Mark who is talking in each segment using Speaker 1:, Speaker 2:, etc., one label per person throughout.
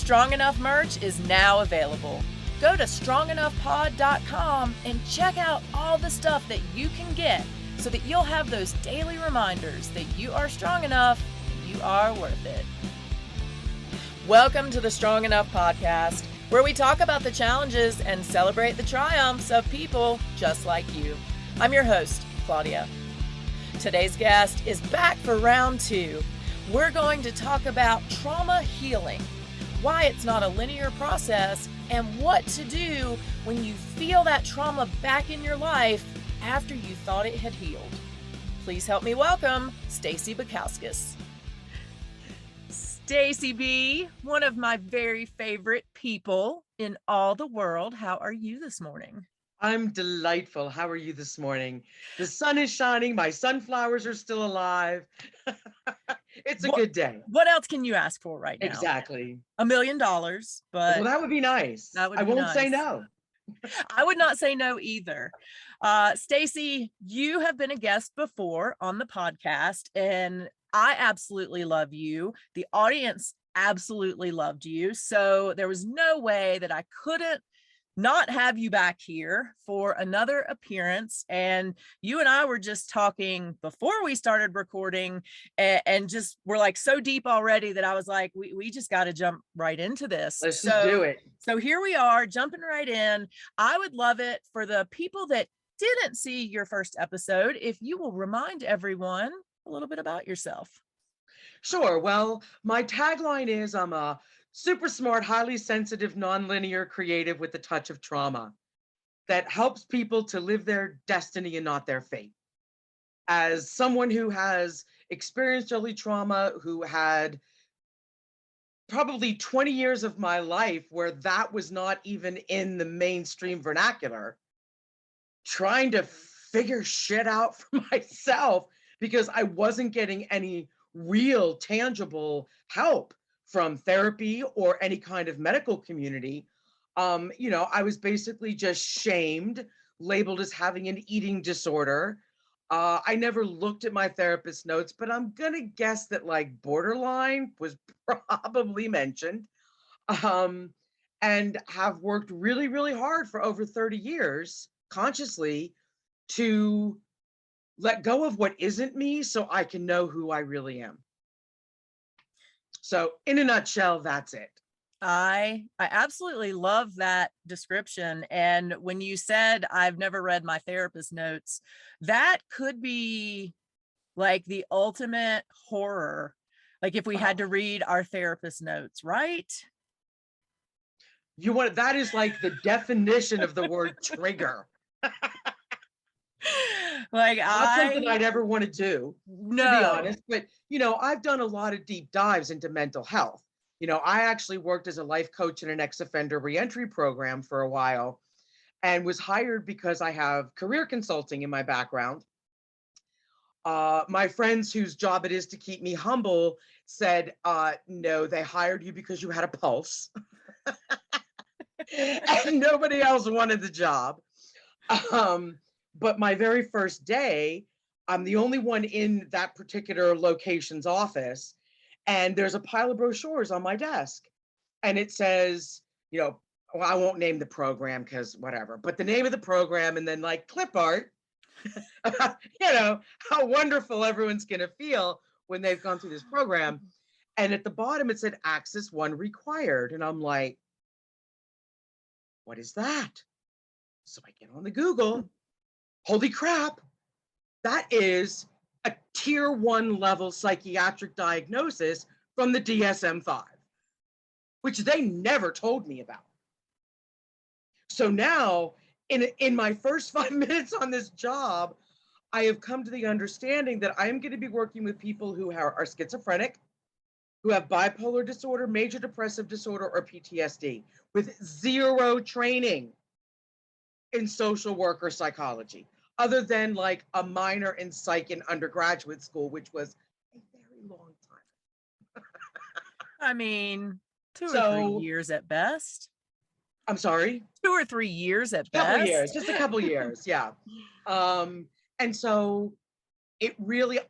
Speaker 1: Strong Enough merch is now available. Go to strongenoughpod.com and check out all the stuff that you can get so that you'll have those daily reminders that you are strong enough, you are worth it. Welcome to the Strong Enough podcast, where we talk about the challenges and celebrate the triumphs of people just like you. I'm your host, Claudia. Today's guest is back for round 2. We're going to talk about trauma healing, why it's not a linear process, and what to do when you feel that trauma back in your life after you thought it had healed. Please help me welcome Staci Backauskas. Staci B, one of my very favorite people in all the world. How are you this morning?
Speaker 2: I'm delightful. How are you this morning? The sun is shining. My sunflowers are still alive. It's a good day.
Speaker 1: What else can you ask for right now?
Speaker 2: Exactly.
Speaker 1: $1 million, but
Speaker 2: well, that would be nice.
Speaker 1: That would
Speaker 2: I
Speaker 1: be
Speaker 2: won't
Speaker 1: nice.
Speaker 2: say no.
Speaker 1: I would not say no either. Staci, you have been a guest before on the podcast, and I absolutely love you. The audience absolutely loved you. So there was no way that I couldn't not have you back here for another appearance. And you and I were just talking before we started recording, and just we're like so deep already that I was like, we just got to jump right into this.
Speaker 2: Let's just do it.
Speaker 1: So here we are, jumping right in. I would love it for the people that didn't see your first episode, if you will remind everyone a little bit about yourself.
Speaker 2: Sure. Well, my tagline is I'm a super smart, highly sensitive, nonlinear creative with a touch of trauma that helps people to live their destiny and not their fate. As someone who has experienced early trauma, who had probably 20 years of my life where that was not even in the mainstream vernacular, trying to figure shit out for myself because I wasn't getting any real tangible help from therapy or any kind of medical community. I was basically just shamed, labeled as having an eating disorder. I never looked at my therapist's notes, but I'm gonna guess that like borderline was probably mentioned, and have worked really, really hard for over 30 years consciously to let go of what isn't me so I can know who I really am. So in a nutshell, that's it.
Speaker 1: I absolutely love that description. And when you said I've never read my therapist notes, that could be like the ultimate horror. Like if we had to read our therapist notes, right?
Speaker 2: That is like the definition of the word trigger.
Speaker 1: Like
Speaker 2: not something I'd ever want to do, to be honest. But I've done a lot of deep dives into mental health. I actually worked as a life coach in an ex-offender reentry program for a while, and was hired because I have career consulting in my background. My friends whose job it is to keep me humble said, no, they hired you because you had a pulse. And nobody else wanted the job. But my very first day, I'm the only one in that particular location's office, and there's a pile of brochures on my desk. And it says, well, I won't name the program because whatever, but the name of the program, and then like clip art, how wonderful everyone's going to feel when they've gone through this program. And at the bottom, it said Access 1 required. And I'm like, what is that? So I get on the Google. Holy crap, that is a tier 1 level psychiatric diagnosis from the DSM-5, which they never told me about. So now, in my first 5 minutes on this job, I have come to the understanding that I am going to be working with people who are schizophrenic, who have bipolar disorder, major depressive disorder, or PTSD, with zero training in social work or psychology, other than like a minor in psych in undergraduate school, which was a very long time.
Speaker 1: I mean, 2 or 3 years at best.
Speaker 2: I'm sorry?
Speaker 1: 2 or 3 years at best.
Speaker 2: Couple years, just a couple years, yeah. And so it really,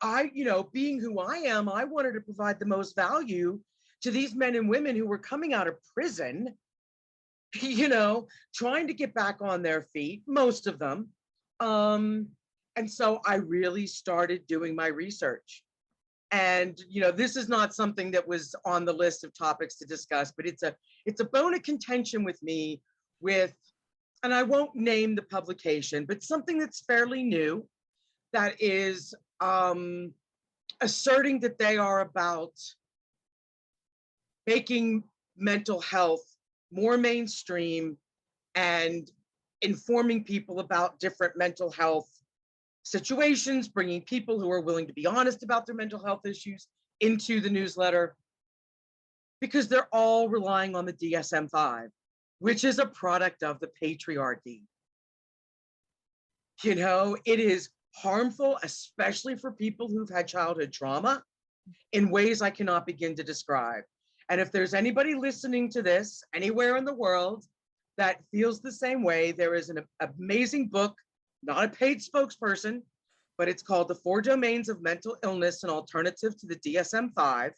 Speaker 2: being who I am, I wanted to provide the most value to these men and women who were coming out of prison, trying to get back on their feet, most of them. And so I really started doing my research. And, this is not something that was on the list of topics to discuss, but it's a bone of contention with me and I won't name the publication, but something that's fairly new that is asserting that they are about making mental health more mainstream and informing people about different mental health situations, bringing people who are willing to be honest about their mental health issues into the newsletter, because they're all relying on the DSM-5, which is a product of the patriarchy. It is harmful, especially for people who've had childhood trauma, in ways I cannot begin to describe. And if there's anybody listening to this anywhere in the world that feels the same way, there is an amazing book, not a paid spokesperson, but it's called The 4 Domains of Mental Illness, an Alternative to the DSM-5,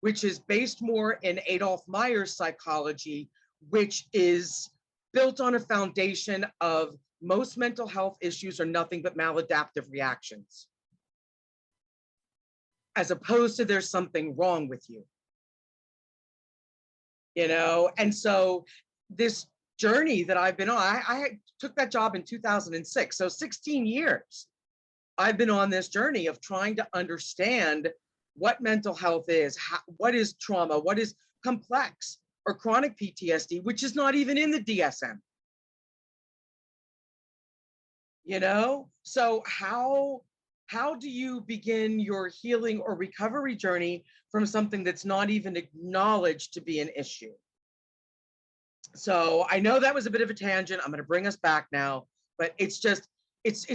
Speaker 2: which is based more in Adolf Meyer's psychology, which is built on a foundation of most mental health issues are nothing but maladaptive reactions, as opposed to there's something wrong with you. And so this journey that I've been on, I took that job in 2006. So 16 years, I've been on this journey of trying to understand what mental health is, what is trauma, what is complex or chronic PTSD, which is not even in the DSM. So how do you begin your healing or recovery journey from something that's not even acknowledged to be an issue? So I know that was a bit of a tangent. I'm going to bring us back now, but it's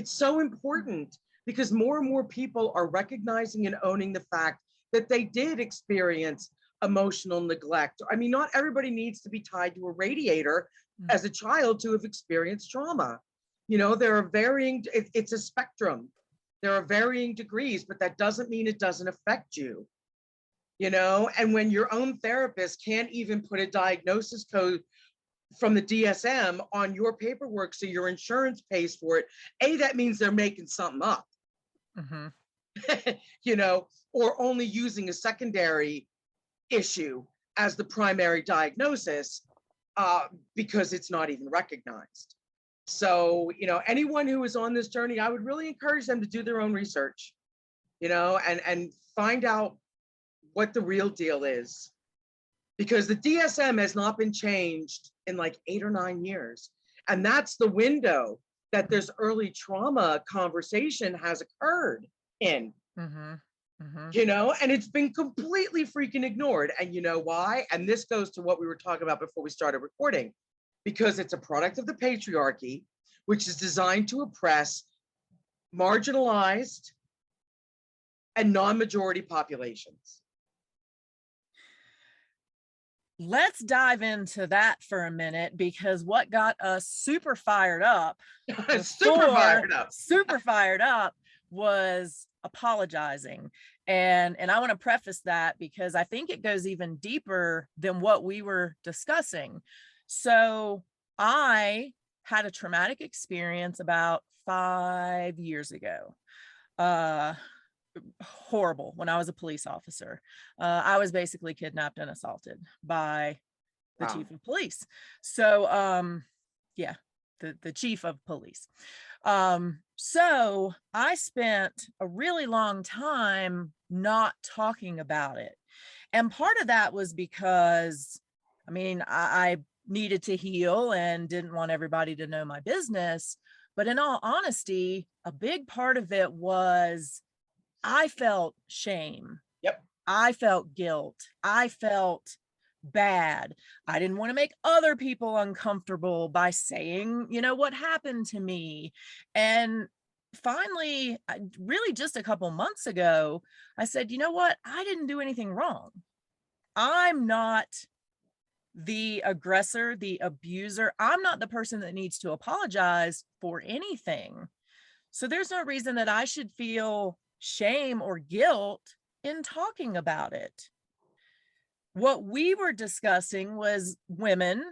Speaker 2: so important because more and more people are recognizing and owning the fact that they did experience emotional neglect. I mean, not everybody needs to be tied to a radiator as a child to have experienced trauma. There are it's a spectrum. There are varying degrees, but that doesn't mean it doesn't affect you. And when your own therapist can't even put a diagnosis code from the DSM on your paperwork so your insurance pays for it, that means they're making something up. Or only using a secondary issue as the primary diagnosis because it's not even recognized. So, anyone who is on this journey, I would really encourage them to do their own research, and find out what the real deal is. Because the DSM has not been changed in like 8 or 9 years. And that's the window that this early trauma conversation has occurred in. And it's been completely freaking ignored. And you know why? And this goes to what we were talking about before we started recording, because it's a product of the patriarchy, which is designed to oppress marginalized and non-majority populations.
Speaker 1: Let's dive into that for a minute, because what got us super fired up was apologizing. And I want to preface that because I think it goes even deeper than what we were discussing. So I had a traumatic experience about 5 years ago. Horrible. When I was a police officer, I was basically kidnapped and assaulted by the chief of police. So the chief of police. So I spent a really long time not talking about it, and part of that was because I needed to heal and didn't want everybody to know my business. But in all honesty, a big part of it was I felt shame.
Speaker 2: Yep.
Speaker 1: I felt guilt. I felt bad. I didn't want to make other people uncomfortable by saying, what happened to me. And finally, really just a couple months ago, I said, you know what? I didn't do anything wrong. I'm not the aggressor, the abuser. I'm not the person that needs to apologize for anything. So there's no reason that I should feel shame or guilt in talking about it. What we were discussing was women,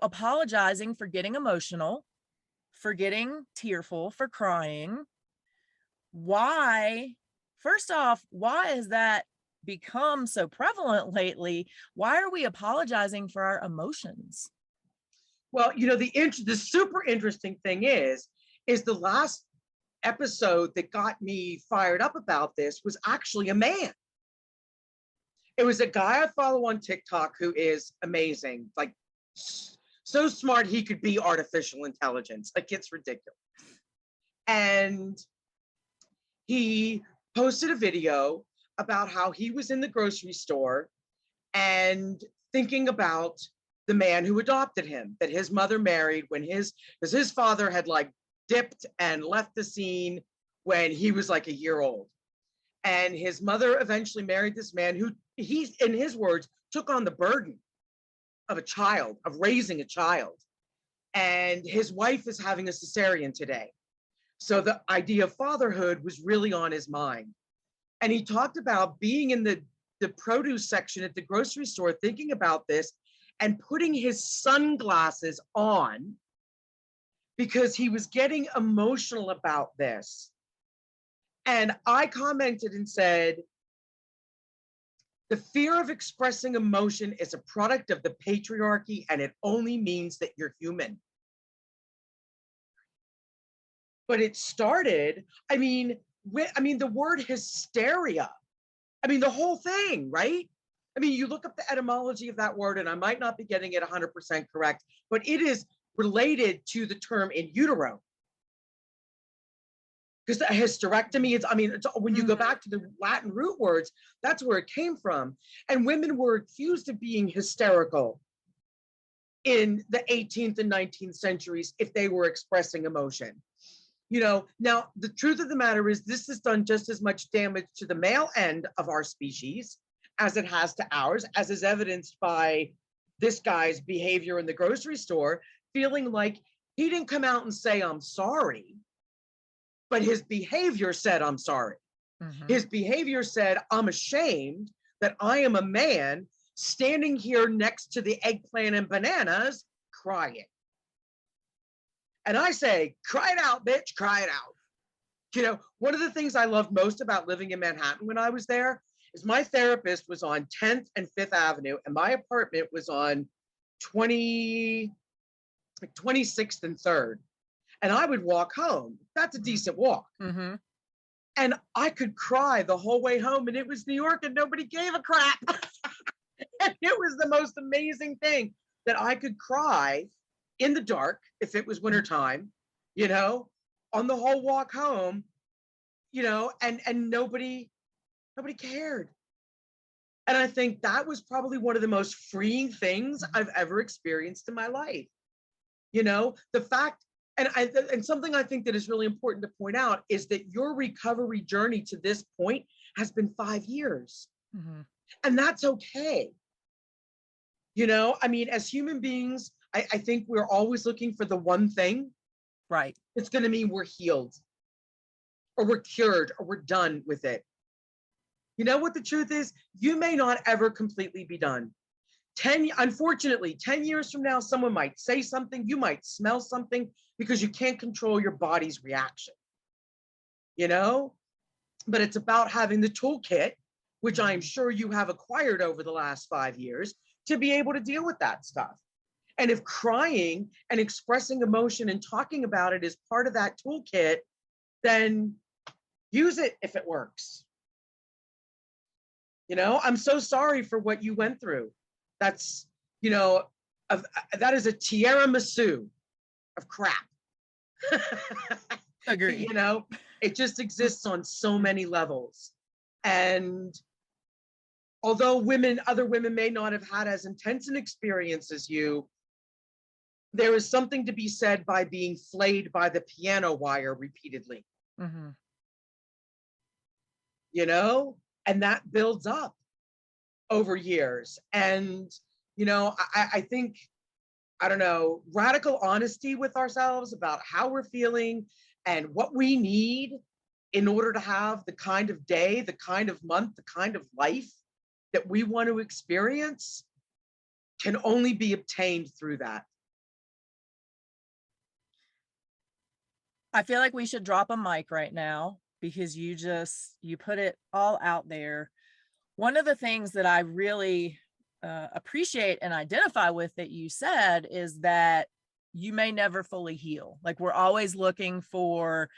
Speaker 1: apologizing for getting emotional, for getting tearful, for crying. Why, first off, why has that become so prevalent lately? Why are we apologizing for our emotions?
Speaker 2: Well, the super interesting thing is the last episode that got me fired up about this was actually a man. It was a guy I follow on TikTok who is amazing, like so smart he could be artificial intelligence. Like, it's ridiculous. And he posted a video about how he was in the grocery store and thinking about the man who adopted him, that his mother married because his father had like dipped and left the scene when he was like a year old. And his mother eventually married this man who he, in his words, took on the burden of raising a child. And his wife is having a cesarean today. So the idea of fatherhood was really on his mind. And he talked about being in the produce section at the grocery store, thinking about this and putting his sunglasses on because he was getting emotional about this. And I commented and said, the fear of expressing emotion is a product of the patriarchy, and it only means that you're human. But it started, the word hysteria, the whole thing, right? You look up the etymology of that word, and I might not be getting it 100% correct, but it is related to the term in utero. Because a hysterectomy, it's when you go back to the Latin root words, that's where it came from. And women were accused of being hysterical in the 18th and 19th centuries if they were expressing emotion. Now the truth of the matter is this has done just as much damage to the male end of our species as it has to ours, as is evidenced by this guy's behavior in the grocery store, feeling like he didn't come out and say, I'm sorry, but his behavior said, I'm sorry. Mm-hmm. His behavior said, I'm ashamed that I am a man standing here next to the eggplant and bananas crying. And I say, cry it out, bitch, cry it out. One of the things I loved most about living in Manhattan when I was there is my therapist was on 10th and 5th Avenue, and my apartment was on 26th and 3rd. And I would walk home. That's a decent walk. Mm-hmm. And I could cry the whole way home, and it was New York, and nobody gave a crap. And it was the most amazing thing that I could cry in the dark, if it was wintertime, on the whole walk home, and nobody cared. And I think that was probably one of the most freeing things I've ever experienced in my life. The fact, and something I think that is really important to point out is that your recovery journey to this point has been 5 years. Mm-hmm. And that's okay. As human beings, I think we're always looking for the one thing.
Speaker 1: Right.
Speaker 2: It's going to mean we're healed or we're cured or we're done with it. You know what the truth is? You may not ever completely be done. Unfortunately, 10 years from now, someone might say something, you might smell something because you can't control your body's reaction. But it's about having the toolkit, which I'm sure you have acquired over the last 5 years, to be able to deal with that stuff. And if crying and expressing emotion and talking about it is part of that toolkit, then use it if it works. I'm so sorry for what you went through. That's, that is a tiramisu of crap.
Speaker 1: Agree.
Speaker 2: It just exists on so many levels. And although other women may not have had as intense an experience as you, there is something to be said by being flayed by the piano wire repeatedly. Mm-hmm. And that builds up over years. And, I think, radical honesty with ourselves about how we're feeling and what we need in order to have the kind of day, the kind of month, the kind of life that we want to experience can only be obtained through that.
Speaker 1: I feel like we should drop a mic right now because you put it all out there. One of the things that I really appreciate and identify with that you said is that you may never fully heal. Like, we're always looking for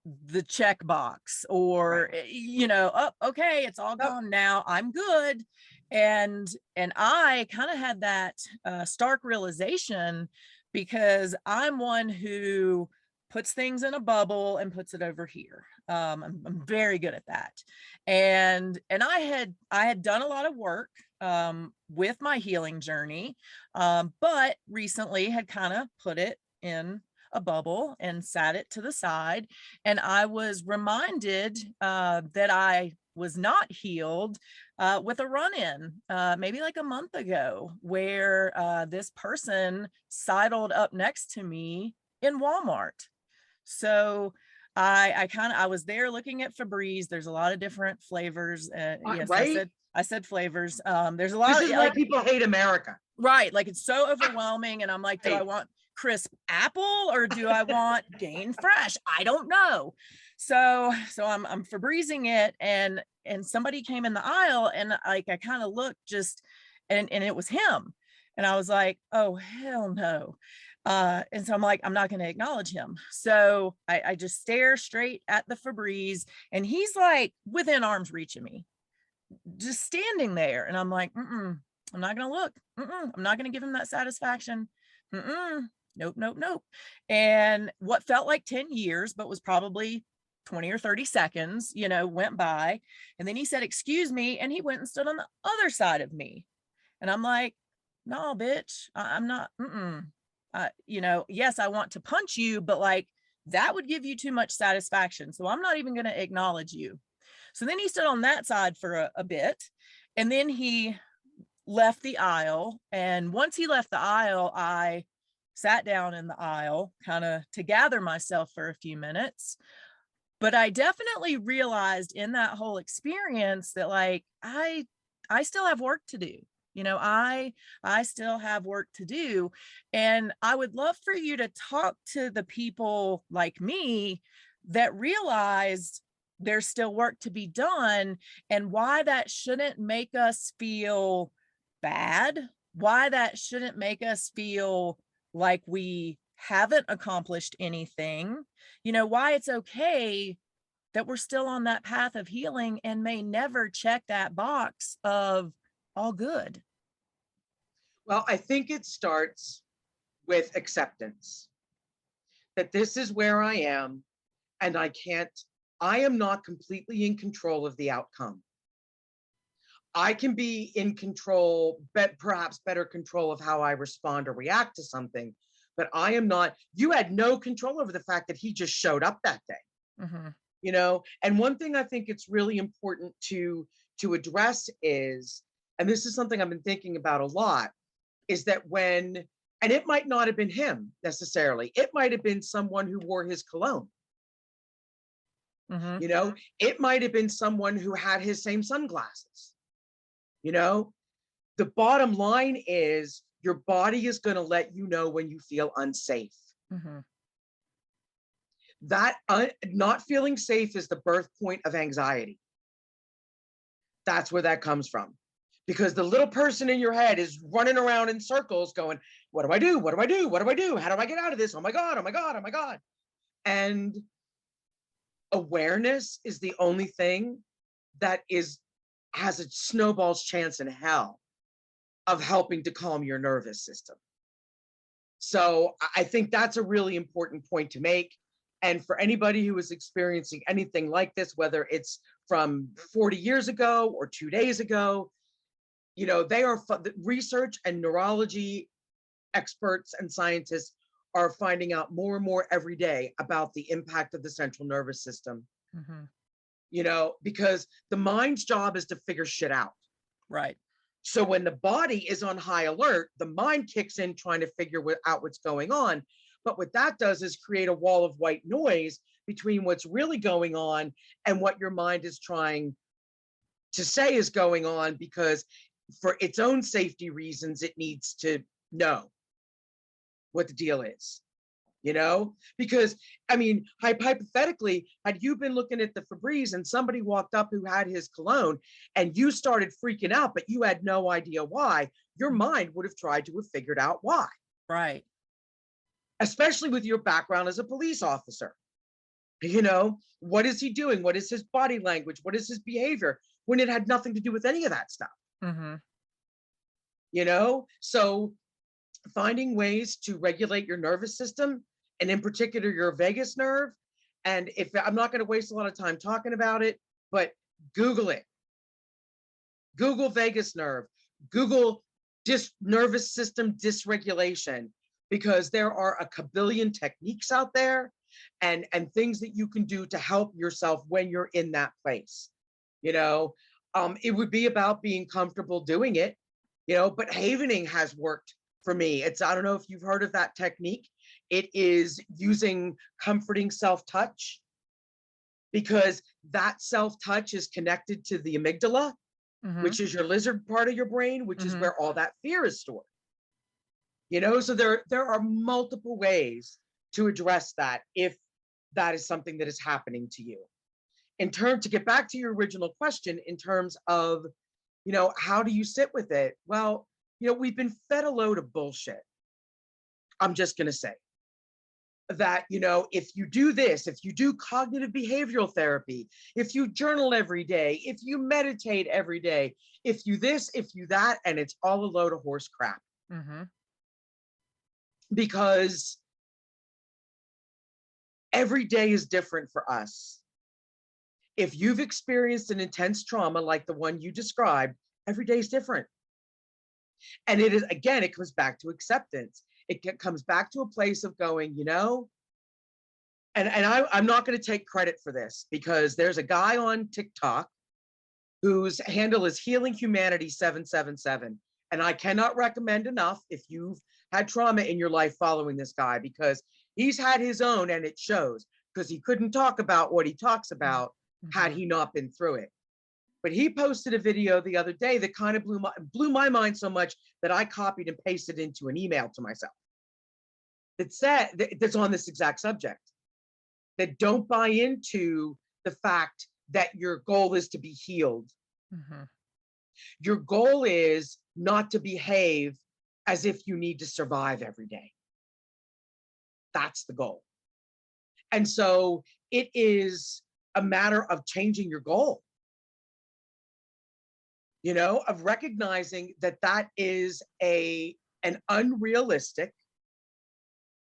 Speaker 1: the checkbox, or
Speaker 2: Right.
Speaker 1: Oh, okay, it's all gone now, I'm good. And I kind of had that stark realization, because I'm one who puts things in a bubble and puts it over here. I'm very good at that. And I had done a lot of work with my healing journey, but recently had kind of put it in a bubble and sat it to the side. And I was reminded that I was not healed with a run-in maybe like a month ago, where this person sidled up next to me in Walmart. So I was there looking at Febreze. There's a lot of different flavors. Yes,
Speaker 2: Right?
Speaker 1: I said flavors. There's a
Speaker 2: This
Speaker 1: lot
Speaker 2: is
Speaker 1: of,
Speaker 2: why
Speaker 1: like,
Speaker 2: people hate America.
Speaker 1: right, like, it's so overwhelming, and I'm like, do I
Speaker 2: Right.
Speaker 1: want crisp apple or do I want Gain Fresh? I don't know. So I'm Febrezing it, and somebody came in the aisle, and like, I kind of looked, just, and it was him, and I was like, oh hell no. And so I'm like, I'm not going to acknowledge him. So I just stare straight at the Febreze, and he's like within arm's reach of me, just standing there. And I'm like, I'm not going to look. I'm not going to give him that satisfaction. Nope, nope, nope. And what felt like 10 years, but was probably 20 or 30 seconds, went by. And then he said, excuse me. And he went and stood on the other side of me. And I'm like, no, bitch, I'm not. Yes, I want to punch you, but like, that would give you too much satisfaction. So I'm not even going to acknowledge you. So then he stood on that side for a bit, and then he left the aisle. And once he left the aisle, I sat down in the aisle kind of to gather myself for a few minutes. But I definitely realized in that whole experience that, like, I still have work to do. I still have work to do. And I would love for you to talk to the people like me that realize there's still work to be done, and why that shouldn't make us feel bad, why that shouldn't make us feel like we haven't accomplished anything, why it's okay that we're still on that path of healing and may never check that box of all good.
Speaker 2: Well, I think it starts with acceptance that this is where I am, and I am not completely in control of the outcome. I can be in control, but perhaps better control of how I respond or react to something, but I am not. You had no control over the fact that he just showed up that day. And one thing I think it's really important to address is, and this is something I've been thinking about a lot, is that and it might not have been him necessarily, it might have been someone who wore his cologne. It might have been someone who had his same sunglasses. The bottom line is, your body is going to let you know when you feel unsafe. That not feeling safe is the birth point of anxiety. That's where that comes from. Because the little person in your head is running around in circles going, what do I do? What do I do? What do I do? How do I get out of this? Oh my God, oh my God, oh my God. And awareness is the only thing that has a snowball's chance in hell of helping to calm your nervous system. So I think that's a really important point to make. And for anybody who is experiencing anything like this, whether it's from 40 years ago or 2 days ago, they are research and neurology experts and scientists are finding out more and more every day about the impact of the central nervous system. Because the mind's job is to figure shit out.
Speaker 1: Right.
Speaker 2: So when the body is on high alert, the mind kicks in trying to figure out what's going on. But what that does is create a wall of white noise between what's really going on and what your mind is trying to say is going on, because for its own safety reasons, it needs to know what the deal is, because I mean, hypothetically, had you been looking at the Febreze and somebody walked up who had his cologne and you started freaking out, but you had no idea why, your mind would have tried to have figured out why.
Speaker 1: Right.
Speaker 2: Especially with your background as a police officer. What is he doing? What is his body language? What is his behavior? When it had nothing to do with any of that stuff.
Speaker 1: Mm-hmm.
Speaker 2: So finding ways to regulate your nervous system, and in particular your vagus nerve. And if I'm not going to waste a lot of time talking about it, but Google it. Google vagus nerve, Google nervous system dysregulation, because there are a kabillion techniques out there and things that you can do to help yourself when you're in that place. It would be about being comfortable doing it, but havening has worked for me. I don't know if you've heard of that technique. It is using comforting self-touch, because that self-touch is connected to the amygdala,
Speaker 1: Mm-hmm.
Speaker 2: which is your lizard part of your brain, which is
Speaker 1: Mm-hmm.
Speaker 2: where all that fear is stored. So there are multiple ways to address that if that is something that is happening to you. To get back to your original question, in terms of, how do you sit with it? Well, we've been fed a load of bullshit. I'm just going to say that, if you do this, if you do cognitive behavioral therapy, if you journal every day, if you meditate every day, if you this, if you that, and it's all a load of horse crap.
Speaker 1: Mm-hmm.
Speaker 2: Because every day is different for us. If you've experienced an intense trauma like the one you described, every day is different. And it comes back to acceptance. It comes back to a place of going, and I'm not going to take credit for this, because there's a guy on TikTok whose handle is Healing Humanity 777. And I cannot recommend enough, if you've had trauma in your life, following this guy, because he's had his own, and it shows, because he couldn't talk about what he talks about had he not been through it. But he posted a video the other day that kind of blew my mind so much that I copied and pasted into an email to myself. That's on this exact subject. That don't buy into the fact that your goal is to be healed.
Speaker 1: Mm-hmm.
Speaker 2: Your goal is not to behave as if you need to survive every day. That's the goal. And so it is a matter of changing your goal, of recognizing that is an unrealistic,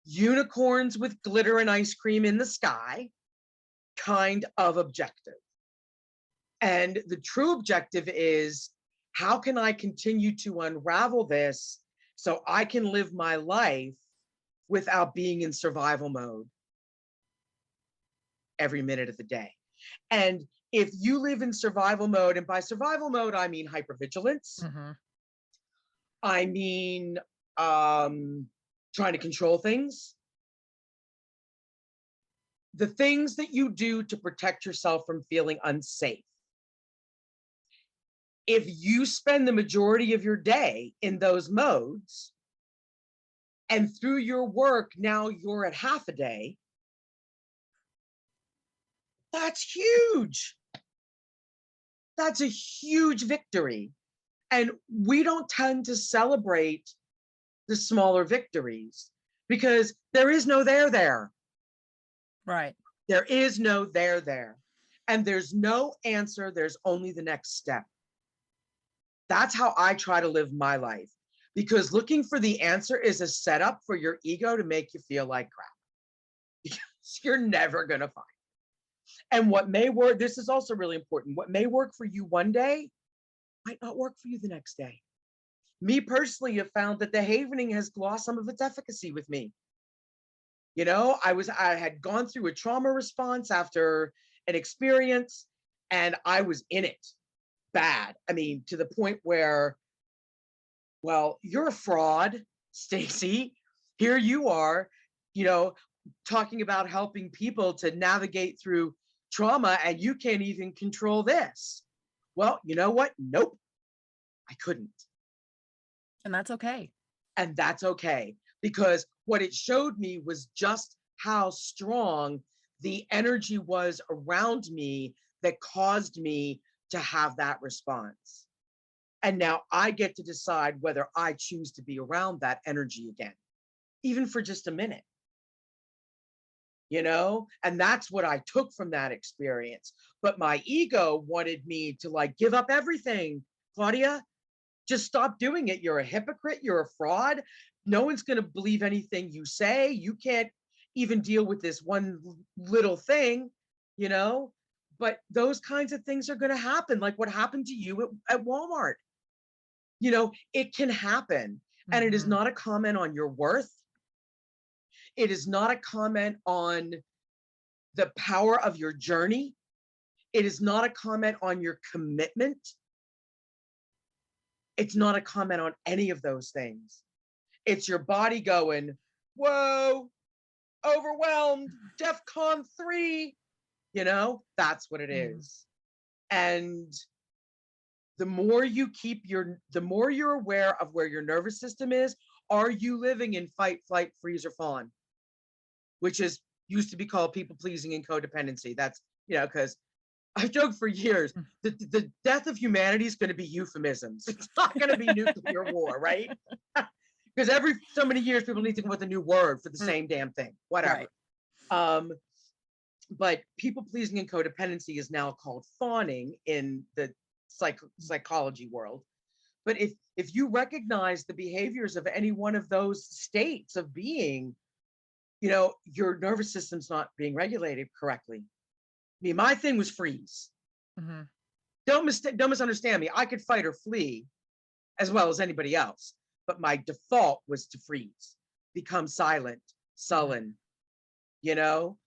Speaker 2: unicorns with glitter and ice cream in the sky kind of objective. And the true objective is, how can I continue to unravel this so I can live my life without being in survival mode every minute of the day? And if you live in survival mode, and by survival mode, I mean hypervigilance.
Speaker 1: Mm-hmm.
Speaker 2: I mean, trying to control things. The things that you do to protect yourself from feeling unsafe. If you spend the majority of your day in those modes, and through your work, now you're at half a day, that's huge. That's a huge victory. And we don't tend to celebrate the smaller victories, because there is no there.
Speaker 1: Right.
Speaker 2: There is no there. And there's no answer. There's only the next step. That's how I try to live my life, because looking for the answer is a setup for your ego to make you feel like crap. Because you're never going to find it. And what may work, this is also really important, what may work for you one day might not work for you the next day. Me personally have found that the havening has lost some of its efficacy with me. I had gone through a trauma response after an experience, and I was in it bad. I mean, to the point where, well, you're a fraud, Staci. Here you are, talking about helping people to navigate through trauma, and you can't even control this. Well, you know what? Nope, I couldn't.
Speaker 1: And that's okay.
Speaker 2: And that's okay, because what it showed me was just how strong the energy was around me that caused me to have that response. And now I get to decide whether I choose to be around that energy again, even for just a minute, And that's what I took from that experience. But my ego wanted me to like give up everything. Claudia, just stop doing it. You're a hypocrite. You're a fraud. No one's going to believe anything you say. You can't even deal with this one little thing, you know? But those kinds of things are going to happen, like what happened to you at Walmart. It can happen. And it is
Speaker 1: Mhm.
Speaker 2: not a comment on your worth. It is not a comment on the power of your journey. It is not a comment on your commitment. It's not a comment on any of those things. It's your body going, whoa, overwhelmed, DEFCON 3. That's what it
Speaker 1: Mhm.
Speaker 2: is. And the more you're aware of where your nervous system is, are you living in fight, flight, freeze, or fawn? Which is used to be called people pleasing and codependency. That's, because I've joked for years, the death of humanity is going to be euphemisms. It's not going to be nuclear war, right? Because every so many years, people need to come up with a new word for the same damn thing, whatever.
Speaker 1: Right.
Speaker 2: But people pleasing and codependency is now called fawning in the psychology world. But if you recognize the behaviors of any one of those states of being, your nervous system's not being regulated correctly. I mean, my thing was freeze.
Speaker 1: Mm-hmm.
Speaker 2: Don't misunderstand me. I could fight or flee as well as anybody else, but my default was to freeze, become silent, sullen. You know,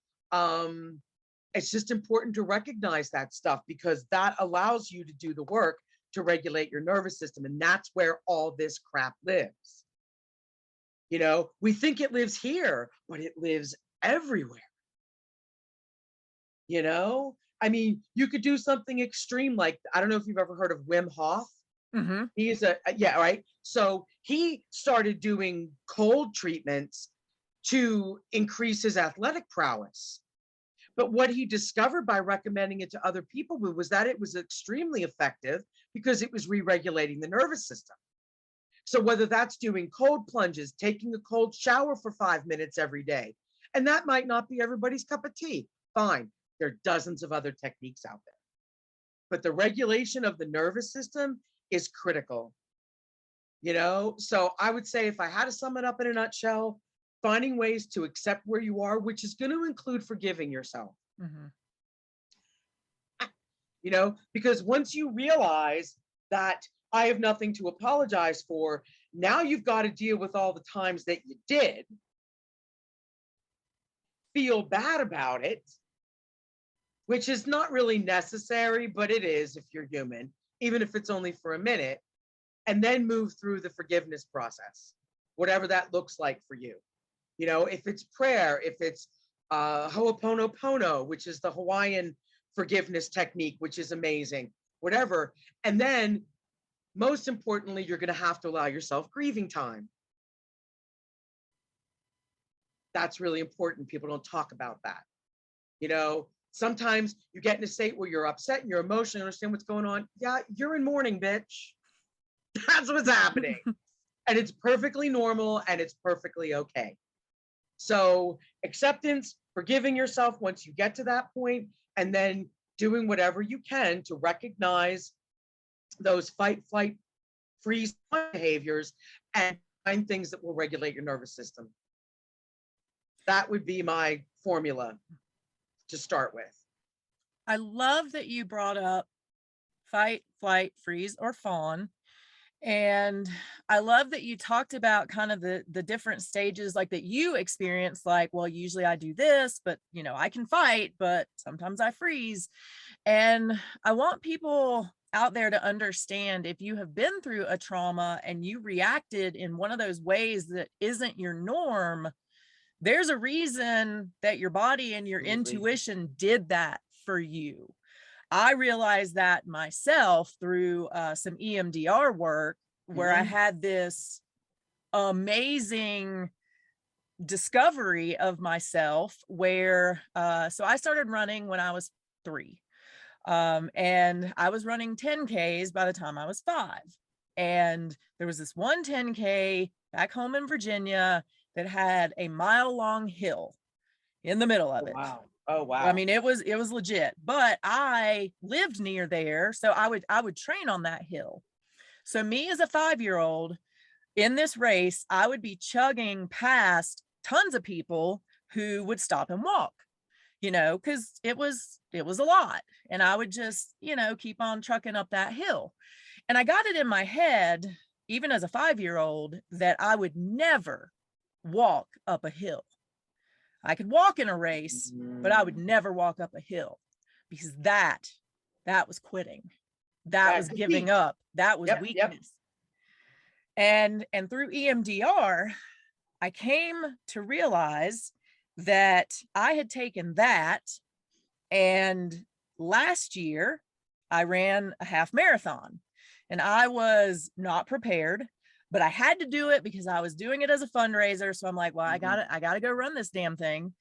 Speaker 2: it's just important to recognize that stuff, because that allows you to do the work to regulate your nervous system, and that's where all this crap lives. We think it lives here, but it lives everywhere. I mean, you could do something extreme like, I don't know if you've ever heard of Wim Hof.
Speaker 1: Mm-hmm.
Speaker 2: He's yeah, right. So he started doing cold treatments to increase his athletic prowess. But what he discovered by recommending it to other people was that it was extremely effective because it was re-regulating the nervous system. So whether that's doing cold plunges, taking a cold shower for 5 minutes every day, and that might not be everybody's cup of tea, fine. There are dozens of other techniques out there. But the regulation of the nervous system is critical. So I would say, if I had to sum it up in a nutshell, finding ways to accept where you are, which is going to include forgiving yourself.
Speaker 1: Mm-hmm.
Speaker 2: Because once you realize that I have nothing to apologize for, now you've got to deal with all the times that you did, feel bad about it, which is not really necessary, but it is if you're human, even if it's only for a minute, and then move through the forgiveness process, whatever that looks like for you. If it's prayer, if it's Ho'oponopono, which is the Hawaiian forgiveness technique, which is amazing, whatever. And then, most importantly, you're going to have to allow yourself grieving time. That's really important. People don't talk about that. Sometimes you get in a state where you're upset and you're emotional, you understand what's going on. Yeah, you're in mourning, bitch. That's what's happening. And it's perfectly normal and it's perfectly okay. So acceptance, forgiving yourself once you get to that point, and then doing whatever you can to recognize those fight, flight, freeze behaviors and find things that will regulate your nervous system. That would be my formula to start with.
Speaker 1: I love that you brought up fight, flight, freeze, or fawn. And I love that you talked about kind of the different stages like that you experience, like, well, usually I do this, but I can fight, but sometimes I freeze. And I want people out there to understand, if you have been through a trauma and you reacted in one of those ways that isn't your norm, there's a reason that your body and your
Speaker 2: Absolutely.
Speaker 1: intuition did that for you. I realized that myself through some EMDR work, where I had this amazing discovery of myself where so I started running when I was 3. And I was running 10Ks by the time I was 5. And there was this one 10K back home in Virginia that had a mile-long hill in the middle of it.
Speaker 2: Wow. Oh, wow.
Speaker 1: I mean, it was legit, but I lived near there, so I would train on that hill. So me as a 5-year-old in this race, I would be chugging past tons of people who would stop and walk, because it was a lot. And I would just, keep on trucking up that hill. And I got it in my head, even as a 5-year-old, that I would never walk up a hill. I could walk in a race, but I would never walk up a hill, because that was quitting. That was giving up. That was weakness. And through EMDR, I came to realize that I had taken that, and last year I ran a half marathon, and I was not prepared, but I had to do it because I was doing it as a fundraiser. So I'm like, well, I gotta go run this damn thing.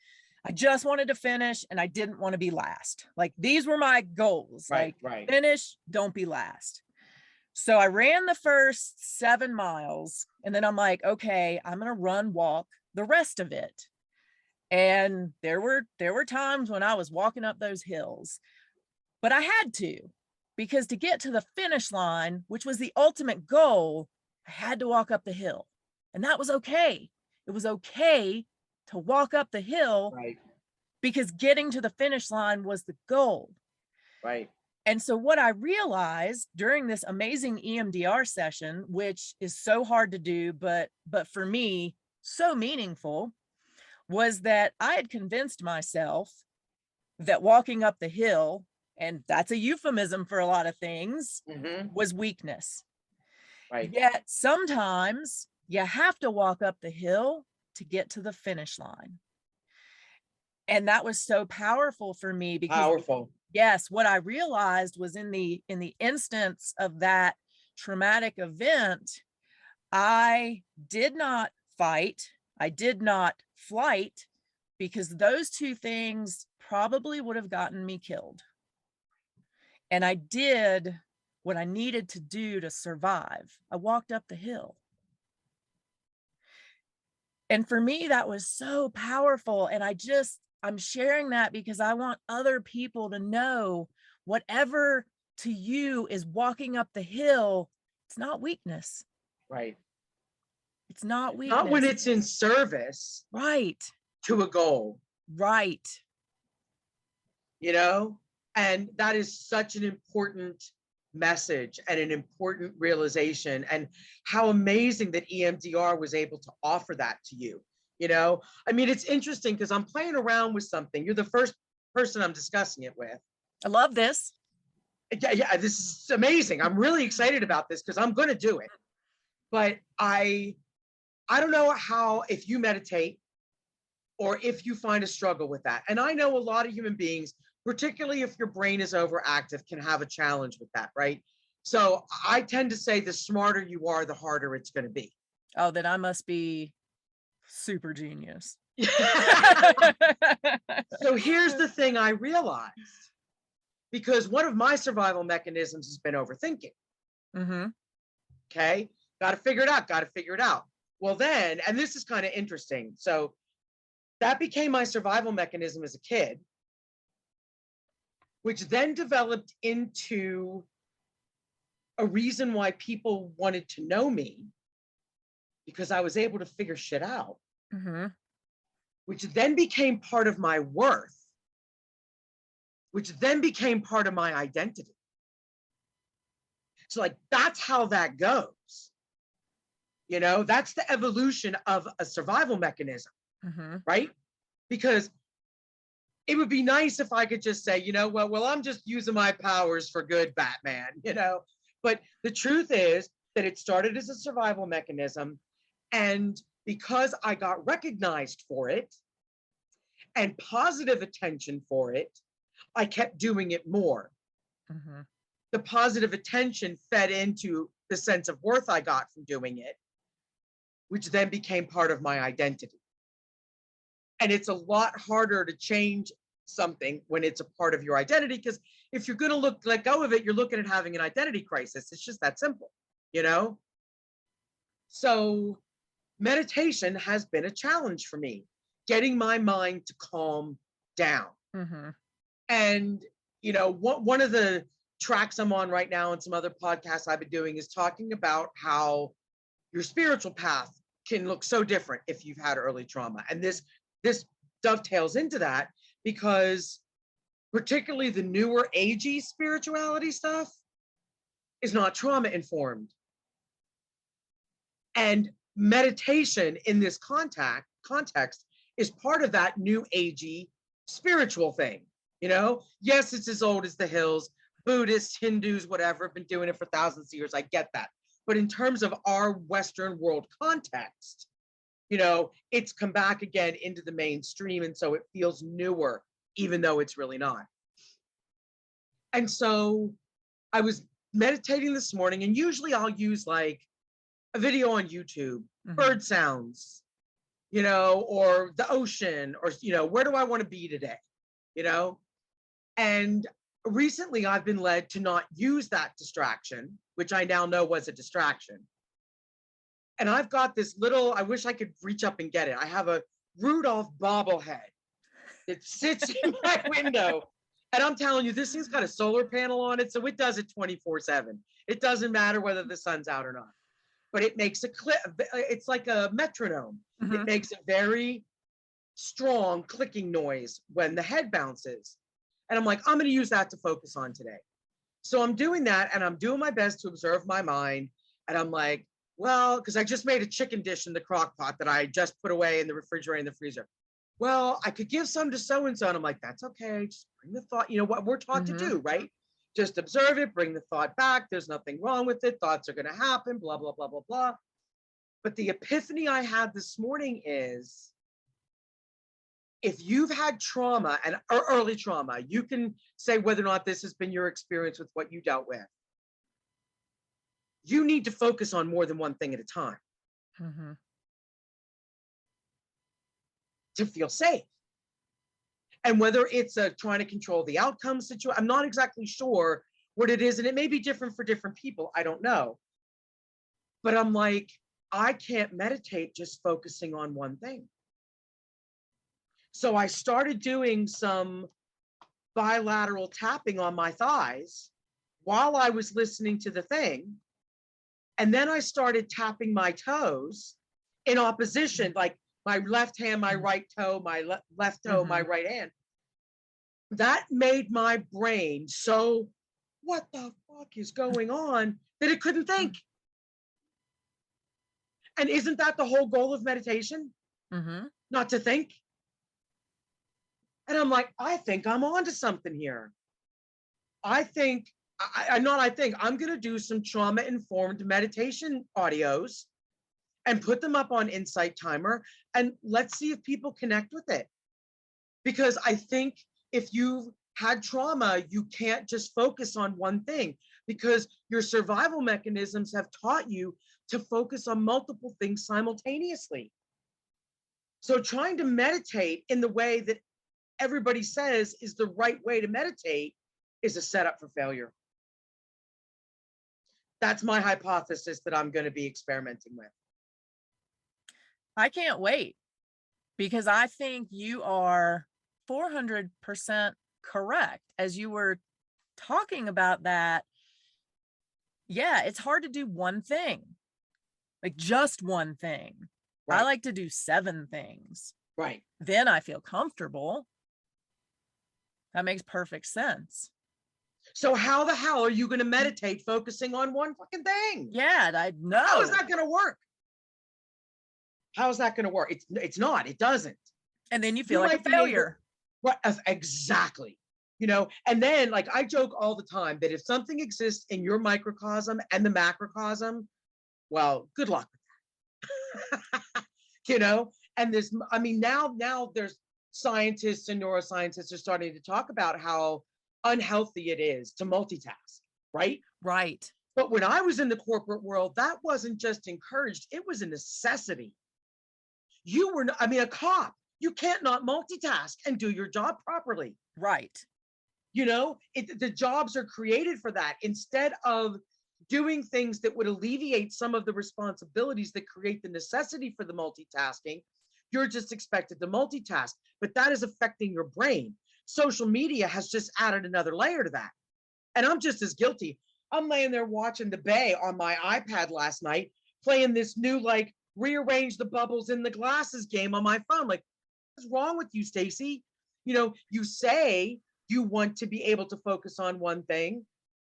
Speaker 1: I just wanted to finish, and I didn't want to be last. Like, these were my goals.
Speaker 2: Right.
Speaker 1: Finish, don't be last. So I ran the first 7 miles, and then I'm like, okay, I'm going to walk the rest of it. And there were times when I was walking up those hills, but I had to, because to get to the finish line, which was the ultimate goal, I had to walk up the hill. And that was okay. It was okay to walk up the hill, because getting to the finish line was the goal.
Speaker 2: Right.
Speaker 1: And so what I realized during this amazing EMDR session, which is so hard to do, but for me, so meaningful, was that I had convinced myself that walking up the hill, and that's a euphemism for a lot of things, was weakness.
Speaker 2: Right.
Speaker 1: Yet sometimes you have to walk up the hill to get to the finish line. And that was so powerful for me, because yes, what I realized was in the instance of that traumatic event, I did not fight, I did not flight, because those two things probably would have gotten me killed. And I did what I needed to do to survive. I walked up the hill. And for me, that was so powerful. And I'm sharing that because I want other people to know, whatever to you is walking up the hill, it's not weakness.
Speaker 2: Right.
Speaker 1: It's not weakness.
Speaker 2: Not when it's in service.
Speaker 1: Right.
Speaker 2: To a goal.
Speaker 1: Right.
Speaker 2: And that is such an important message and an important realization, and how amazing that EMDR was able to offer that to you. I mean, it's interesting because I'm playing around with something. You're the first person I'm discussing it with.
Speaker 1: I love this.
Speaker 2: Yeah, this is amazing. I'm really excited about this because I'm going to do it. But I don't know if you meditate or if you find a struggle with that. And I know a lot of human beings, particularly if your brain is overactive, can have a challenge with that, right? So I tend to say the smarter you are, the harder it's going to be.
Speaker 1: Oh, then I must be super genius.
Speaker 2: So here's the thing I realized, because one of my survival mechanisms has been overthinking. Okay, got to figure it out. Well then, and this is kind of interesting. So that became my survival mechanism as a kid, which then developed into a reason why people wanted to know me, because I was able to figure shit out, which then became part of my worth, which then became part of my identity. So that's how that goes. That's the evolution of a survival mechanism, right? Because it would be nice if I could just say, well, I'm just using my powers for good, Batman, But the truth is that it started as a survival mechanism. And because I got recognized for it and positive attention for it, I kept doing it more.
Speaker 1: Mm-hmm.
Speaker 2: The positive attention fed into the sense of worth I got from doing it, which then became part of my identity. And it's a lot harder to change something when it's a part of your identity, because if you're going to let go of it, you're looking at having an identity crisis. It's just that simple, you know? So meditation has been a challenge for me, getting my mind to calm down.
Speaker 1: Mm-hmm.
Speaker 2: And, you know, one of the tracks I'm on right now and some other podcasts I've been doing is talking about how your spiritual path can look so different if you've had early trauma. And this dovetails into that, because particularly the newer agey spirituality stuff is not trauma informed. And meditation in this context is part of that new agey spiritual thing. You know, yes, it's as old as the hills. Buddhists, Hindus, whatever, have been doing it for thousands of years. I get that. But in terms of our Western world context, you know, it's come back again into the mainstream. And so it feels newer, even though it's really not. And so I was meditating this morning, and usually I'll use like a video on YouTube, bird sounds, you know, or the ocean, or, you know, where do I want to be today, you know? And recently I've been led to not use that distraction, which I now know was a distraction. And I've got this little, I wish I could reach up and get it. I have a Rudolph bobblehead that sits in my window. And I'm telling you, this thing's got a solar panel on it, so it does it 24/7. It doesn't matter whether the sun's out or not. But it makes a click. It's like a metronome.
Speaker 1: Mm-hmm.
Speaker 2: It makes a very strong clicking noise when the head bounces. And I'm like, I'm going to use that to focus on today. So I'm doing that, and I'm doing my best to observe my mind. And I'm like, well, because I just made a chicken dish in the crock pot that I just put away in the refrigerator and the freezer. Well, I could give some to so-and-so. And I'm like, that's okay. Just bring the thought, you know, what we're taught to do, right? Just observe it, bring the thought back. There's nothing wrong with it. Thoughts are going to happen, blah, blah, blah, blah, blah. But the epiphany I had this morning is, if you've had trauma or early trauma, you can say whether or not this has been your experience with what you dealt with. You need to focus on more than one thing at a time to feel safe. And whether it's trying to control the outcome situation, I'm not exactly sure what it is. And it may be different for different people. I don't know. But I'm like, I can't meditate just focusing on one thing. So I started doing some bilateral tapping on my thighs while I was listening to the thing. And then I started tapping my toes in opposition, like my left hand, my right toe, my left toe, my right hand. That made my brain so, what the fuck is going on, that it couldn't think. And isn't that the whole goal of meditation? Not to think? And I'm like, I think I'm onto something here. I'm going to do some trauma-informed meditation audios and put them up on Insight Timer, and let's see if people connect with it. Because I think if you've had trauma, you can't just focus on one thing, because your survival mechanisms have taught you to focus on multiple things simultaneously. So trying to meditate in the way that everybody says is the right way to meditate is a setup for failure. That's my hypothesis that I'm going to be experimenting with.
Speaker 1: I can't wait, because I think you are 400% correct. As you were talking about that, yeah, it's hard to do one thing, like just one thing. Right. I like to do 7 things.
Speaker 2: Right.
Speaker 1: Then I feel comfortable. That makes perfect sense.
Speaker 2: So how the hell are you going to meditate focusing on one fucking thing?
Speaker 1: Yeah, I know.
Speaker 2: How is that going to work? How is that going to work? It's not. It doesn't.
Speaker 1: And then you feel like a failure.
Speaker 2: Right. Exactly. You know, and then like I joke all the time that if something exists in your microcosm and the macrocosm, well, good luck with that. You know, and there's, I mean, now there's scientists and neuroscientists are starting to talk about how unhealthy it is to multitask, right?
Speaker 1: Right.
Speaker 2: But when I was in the corporate world, that wasn't just encouraged, it was a necessity. You were, I mean, a cop, you can't not multitask and do your job properly.
Speaker 1: Right.
Speaker 2: You know, the jobs are created for that. Instead of doing things that would alleviate some of the responsibilities that create the necessity for the multitasking, you're just expected to multitask. But that is affecting your brain. Social media has just added another layer to that. And I'm just as guilty. I'm laying there watching The Bay on my iPad last night, playing this new, like, rearrange the bubbles in the glasses game on my phone. Like, what's wrong with you, Staci? You know, you say you want to be able to focus on one thing.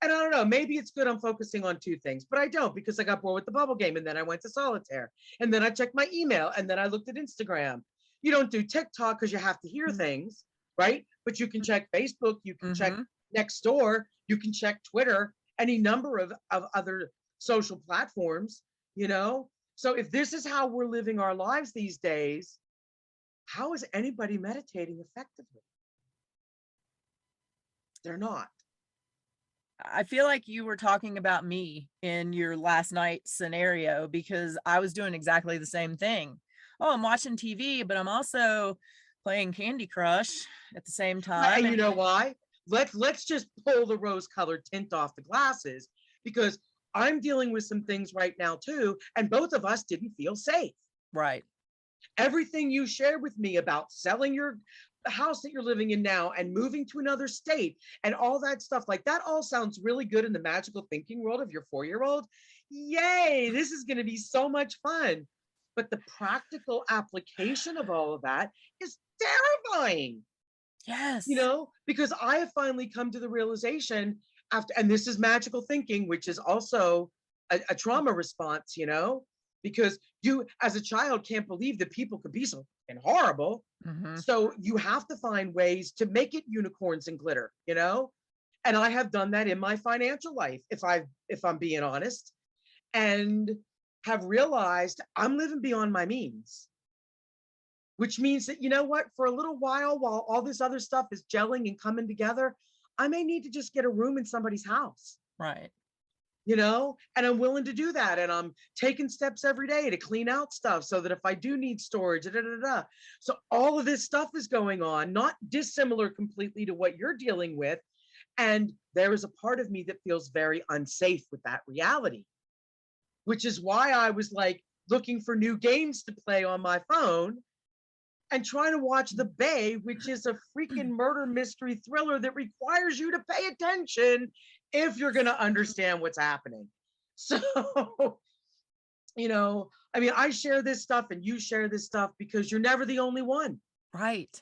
Speaker 2: And I don't know, maybe it's good I'm focusing on two things, but I don't, because I got bored with the bubble game, and then I went to solitaire, and then I checked my email, and then I looked at Instagram. You don't do TikTok because you have to hear things, right? But you can check Facebook, you can check Nextdoor, you can check Twitter, any number of other social platforms, you know? So if this is how we're living our lives these days, how is anybody meditating effectively? They're not.
Speaker 1: I feel like you were talking about me in your last night scenario, because I was doing exactly the same thing. Oh, I'm watching TV, but I'm also playing Candy Crush at the same time.
Speaker 2: And you know why? Let's just pull the rose-colored tint off the glasses, because I'm dealing with some things right now too, and both of us didn't feel safe.
Speaker 1: Right.
Speaker 2: Everything you shared with me about selling your house that you're living in now and moving to another state and all that stuff, like, that all sounds really good in the magical thinking world of your 4-year-old. Yay, this is going to be so much fun. But the practical application of all of that is terrifying.
Speaker 1: Yes.
Speaker 2: You know, because I have finally come to the realization after, and this is magical thinking, which is also a trauma response, you know, because you as a child can't believe that people could be so and horrible. So you have to find ways to make it unicorns and glitter, you know? And I have done that in my financial life, if I'm being honest, and have realized I'm living beyond my means. Which means that, you know what, for a little while all this other stuff is gelling and coming together, I may need to just get a room in somebody's house.
Speaker 1: Right.
Speaker 2: You know, and I'm willing to do that. And I'm taking steps every day to clean out stuff so that if I do need storage, So all of this stuff is going on, not dissimilar completely to what you're dealing with. And there is a part of me that feels very unsafe with that reality, which is why I was like looking for new games to play on my phone and trying to watch The Bay, which is a freaking murder mystery thriller that requires you to pay attention if you're going to understand what's happening. So, you know, I mean, I share this stuff and you share this stuff because you're never the only one.
Speaker 1: Right.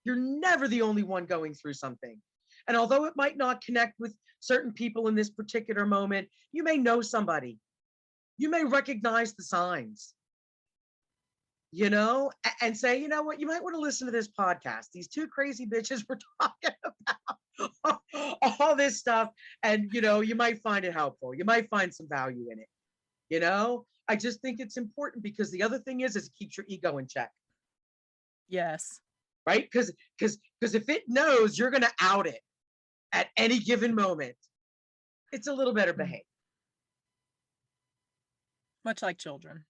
Speaker 2: You're never the only one going through something. And although it might not connect with certain people in this particular moment, you may know somebody. You may recognize the signs. You know, and say, you know what, you might want to listen to this podcast. These two crazy bitches were talking about all this stuff, and, you know, you might find it helpful. You might find some value in it. You know, I just think it's important because the other thing is it keeps your ego in check.
Speaker 1: Yes.
Speaker 2: Right? Because if it knows you're going to out it at any given moment, it's a little better behaved.
Speaker 1: Much like children.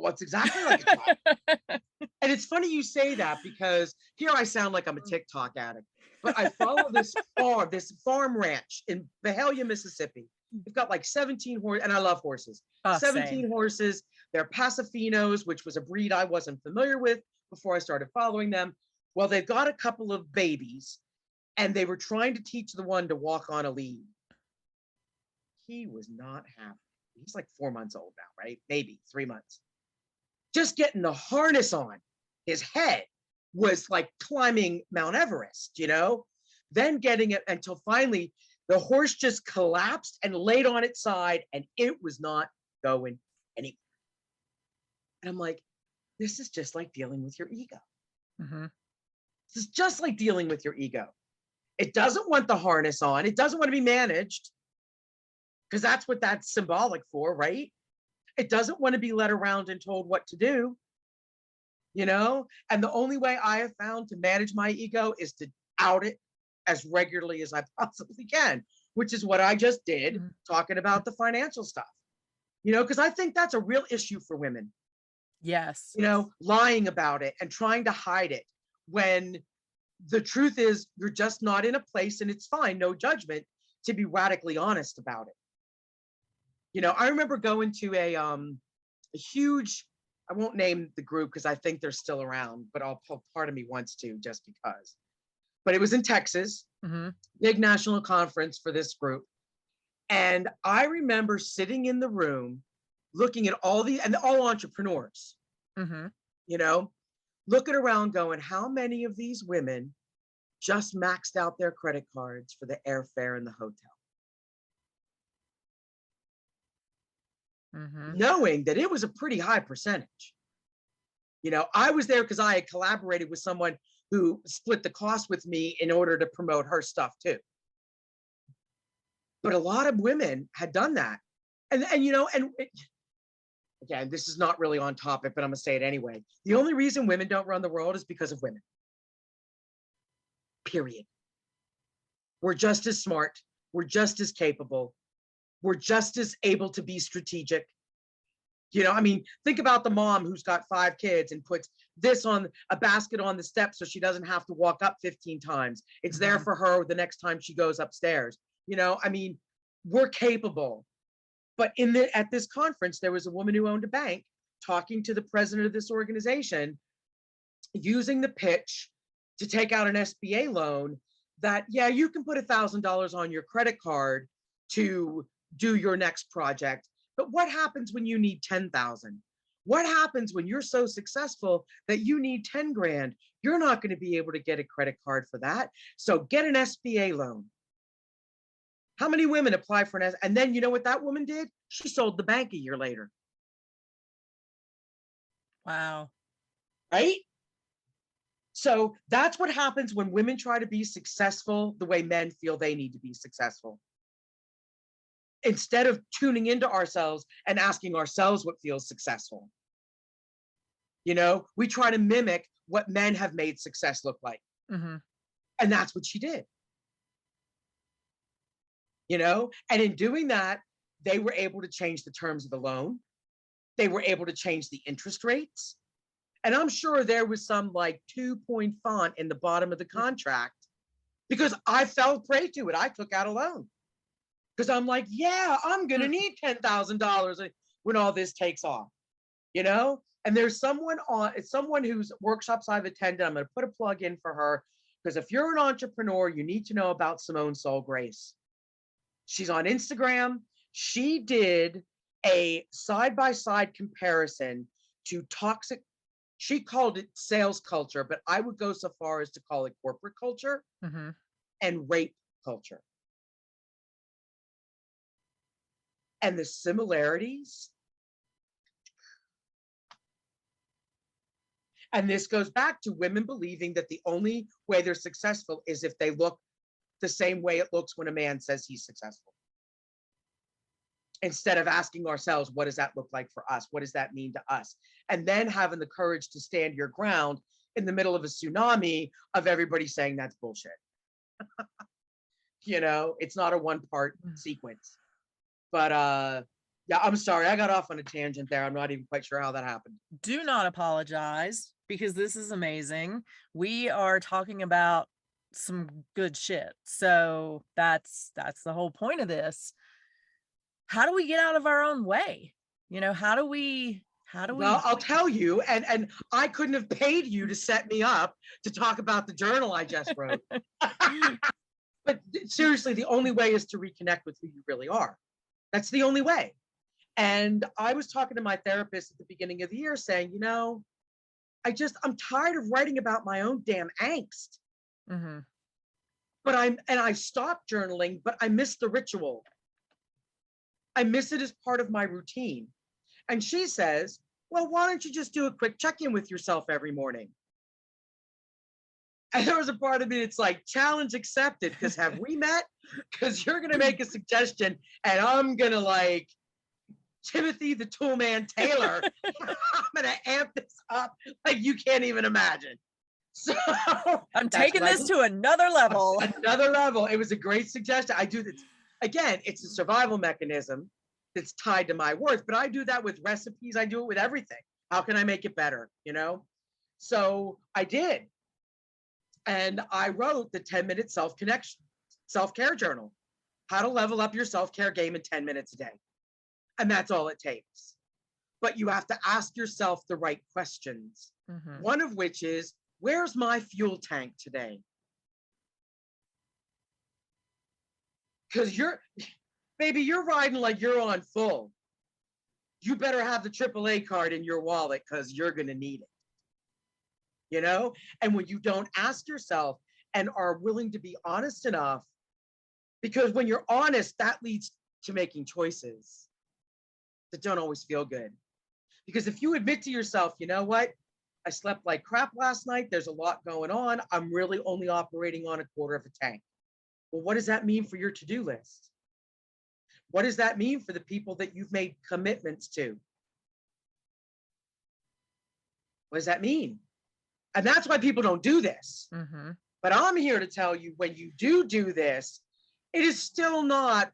Speaker 2: Well, it's exactly like a child. And it's funny you say that, because here I sound like I'm a TikTok addict, but I follow this farm ranch in Mahalia, Mississippi. They've got like 17 horses, and I love horses. 17
Speaker 1: Same.
Speaker 2: horses. They're Pasafinos, which was a breed I wasn't familiar with before I started following them. Well, they've got a couple of babies, and they were trying to teach the one to walk on a lead. He was not happy. He's like 4 months old now, right? Maybe 3 months. Just getting the harness on his head was like climbing Mount Everest, you know? Then getting it until finally the horse just collapsed and laid on its side, and it was not going anywhere. And I'm like, this is just like dealing with your ego. This is just like dealing with your ego. It doesn't want the harness on. It doesn't want to be managed, because that's what that's symbolic for, right? It doesn't want to be led around and told what to do, you know? And the only way I have found to manage my ego is to out it as regularly as I possibly can, which is what I just did, talking about the financial stuff. Because I think that's a real issue for women.
Speaker 1: Yes.
Speaker 2: Lying about it and trying to hide it when the truth is you're just not in a place, and it's fine, no judgment, to be radically honest about it. I remember going to a huge, I won't name the group because I think they're still around, but part of me wants to just because. But it was in Texas, big national conference for this group. And I remember sitting in the room looking at all entrepreneurs, looking around going, how many of these women just maxed out their credit cards for the airfare and the hotel? Knowing that it was a pretty high percentage. I was there because I had collaborated with someone who split the cost with me in order to promote her stuff too. But a lot of women had done that. And again, this is not really on topic, but I'm gonna say it anyway. The only reason women don't run the world is because of women. Period. We're just as smart. We're just as capable. We're just as able to be strategic. Think about the mom who's got 5 kids and puts this on a basket on the steps so she doesn't have to walk up 15 times. It's there for her the next time she goes upstairs. We're capable. But at this conference, there was a woman who owned a bank talking to the president of this organization, using the pitch to take out an SBA loan that, yeah, you can put $1,000 on your credit card to do your next project. But what happens when you need 10,000? What happens when you're so successful that you need 10 grand? You're not going to be able to get a credit card for that. So get an SBA loan. How many women apply for an SBA? And then you know what that woman did? She sold the bank a year later.
Speaker 1: Wow.
Speaker 2: Right? So that's what happens when women try to be successful the way men feel they need to be successful. Instead of tuning into ourselves and asking ourselves what feels successful. We try to mimic what men have made success look like. And that's what she did. And in doing that, they were able to change the terms of the loan. They were able to change the interest rates. And I'm sure there was some like 2-point font in the bottom of the contract because I fell prey to it. I took out a loan because I'm like, yeah, I'm going to need $10,000 when all this takes off, And there's someone whose workshops I've attended. I'm going to put a plug in for her because if you're an entrepreneur, you need to know about Simone Soul Grace. She's on Instagram. She did a side-by-side comparison to toxic, she called it sales culture, but I would go so far as to call it corporate culture and rape culture. And the similarities. And this goes back to women believing that the only way they're successful is if they look the same way it looks when a man says he's successful. Instead of asking ourselves, what does that look like for us? What does that mean to us? And then having the courage to stand your ground in the middle of a tsunami of everybody saying that's bullshit. It's not a one-part sequence. But yeah, I'm sorry. I got off on a tangent there. I'm not even quite sure how that happened.
Speaker 1: Do not apologize because this is amazing. We are talking about some good shit. So that's the whole point of this. How do we get out of our own way? How do we
Speaker 2: Well, I'll tell you, and I couldn't have paid you to set me up to talk about the journal I just wrote. But seriously, the only way is to reconnect with who you really are. That's the only way. And I was talking to my therapist at the beginning of the year saying, I'm tired of writing about my own damn angst. But I stopped journaling, but I miss the ritual. I miss it as part of my routine. And she says, well, why don't you just do a quick check-in with yourself every morning? And there was a part of me that's like, challenge accepted, because have we met? Because you're going to make a suggestion and I'm going to like Timothy the Toolman Taylor. I'm going to amp this up like you can't even imagine. So
Speaker 1: I'm
Speaker 2: that's
Speaker 1: taking
Speaker 2: what I
Speaker 1: this
Speaker 2: did.
Speaker 1: to another level.
Speaker 2: Another level. It was a great suggestion. I do this again. It's a survival mechanism that's tied to my worth, but I do that with recipes. I do it with everything. How can I make it better? You know? So I did. And I wrote the 10-minute self-care journal, how to level up your self-care game in 10 minutes a day. And that's all it takes. But you have to ask yourself the right questions.
Speaker 1: Mm-hmm.
Speaker 2: One of which is, where's my fuel tank today? Because baby, you're riding like you're on full. You better have the AAA card in your wallet because you're going to need it. You know? And when you don't ask yourself and are willing to be honest enough, because when you're honest, that leads to making choices that don't always feel good. Because if you admit to yourself, you know what? I slept like crap last night. There's a lot going on. I'm really only operating on a quarter of a tank. Well, what does that mean for your to-do list? What does that mean for the people that you've made commitments to? What does that mean? And that's why people don't do this.
Speaker 1: Mm-hmm.
Speaker 2: But I'm here to tell you, when you do this, it is still not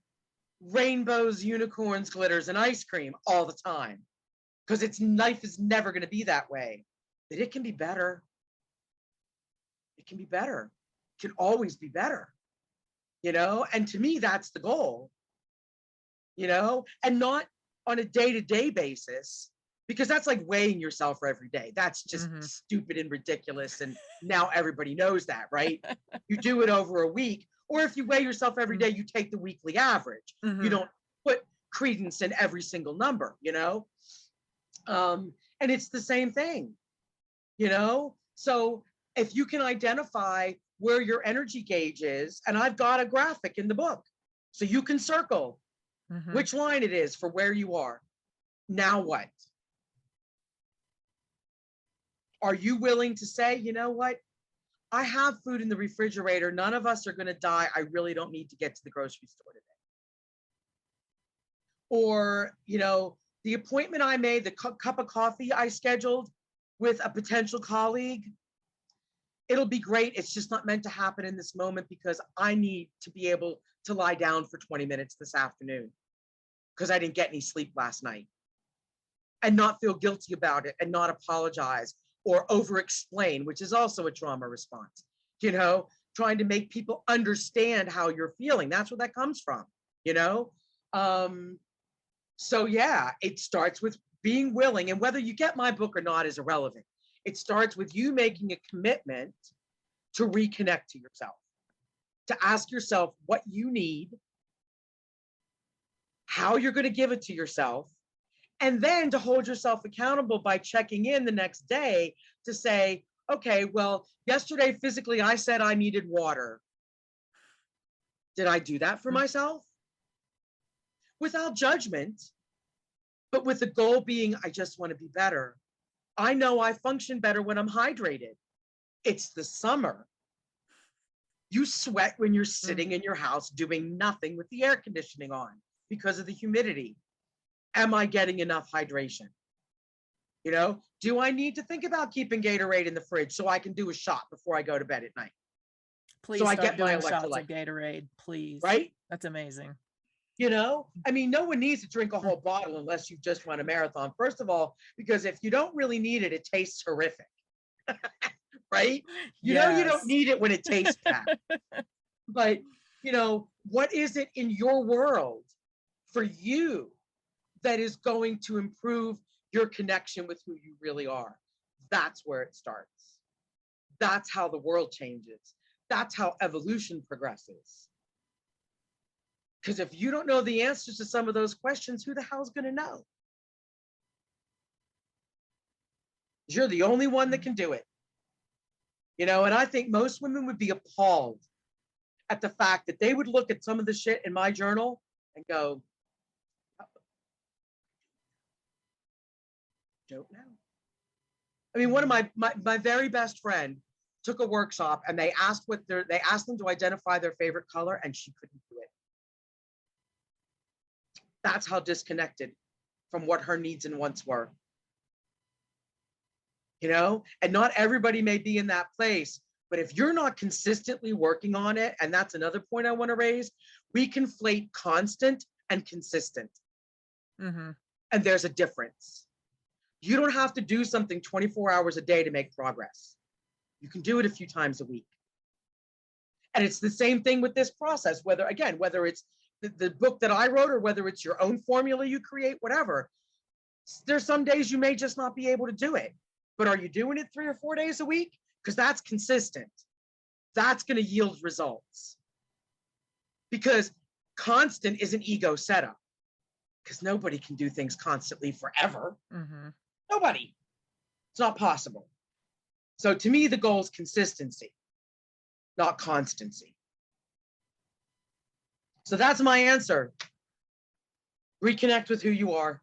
Speaker 2: rainbows, unicorns, glitters, and ice cream all the time. Because life is never going to be that way. But it can be better. It can be better. It can always be better. You know? And to me, that's the goal. You know? And not on a day-to-day basis, because that's like weighing yourself for every day. That's just stupid and ridiculous. And now everybody knows that, right? You do it over a week. Or if you weigh yourself every day, you take the weekly average. You don't put credence in every single number, you know? And it's the same thing, you know? So if you can identify where your energy gauge is, and I've got a graphic in the book, so you can circle which line it is for where you are. Now what? Are you willing to say, you know what? I have food in the refrigerator. None of us are going to die. I really don't need to get to the grocery store today. Or, you know, the appointment I made, the cup of coffee I scheduled with a potential colleague, it'll be great. It's just not meant to happen in this moment because I need to be able to lie down for 20 minutes this afternoon because I didn't get any sleep last night, and not feel guilty about it and not apologize or over explain, which is also a trauma response, you know, trying to make people understand how you're feeling. That's where that comes from, you know? So yeah, it starts with being willing, and whether you get my book or not is irrelevant. It starts with you making a commitment to reconnect to yourself, to ask yourself what you need, how you're going to give it to yourself, and then to hold yourself accountable by checking in the next day to say, okay, well, yesterday physically I said I needed water. Did I do that for myself? Without judgment, but with the goal being, I just want to be better. I know I function better when I'm hydrated. It's the summer. You sweat when you're sitting in your house doing nothing with the air conditioning on because of the humidity. Am I getting enough hydration? You know, do I need to think about keeping Gatorade in the fridge so I can do a shot before I go to bed at night?
Speaker 1: Please
Speaker 2: so I
Speaker 1: start
Speaker 2: get my
Speaker 1: doing shots of
Speaker 2: electrolyte.
Speaker 1: Gatorade, please.
Speaker 2: Right?
Speaker 1: That's amazing.
Speaker 2: You know, I mean, no one needs to drink a whole bottle unless you just run a marathon. First of all, because if you don't really need it, it tastes horrific. Right? You know, you don't need it when it tastes bad. But, you know, what is it in your world for you that is going to improve your connection with who you really are? That's where it starts. That's how the world changes. That's how evolution progresses. Because if you don't know the answers to some of those questions, who the hell's going to know? You're the only one that can do it. You know, and I think most women would be appalled at the fact that they would look at some of the shit in my journal and go, don't know. I mean, one of my very best friend took a workshop and they asked them to identify their favorite color, and she couldn't do it. That's how disconnected from what her needs and wants were. and not everybody may be in that place. But if you're not consistently working on it, and that's another point I want to raise, we conflate constant and consistent.
Speaker 1: Mm-hmm.
Speaker 2: And there's a difference. You don't have to do something 24 hours a day to make progress. You can do it a few times a week. And it's the same thing with this process, whether it's the book that I wrote or whether it's your own formula you create, whatever. There's some days you may just not be able to do it. But are you doing it 3 or 4 days a week? Because that's consistent. That's going to yield results. Because constant is an ego setup. Because nobody can do things constantly forever.
Speaker 1: Mm-hmm.
Speaker 2: Nobody. It's not possible. So to me, the goal is consistency, not constancy. So that's my answer. Reconnect with who you are.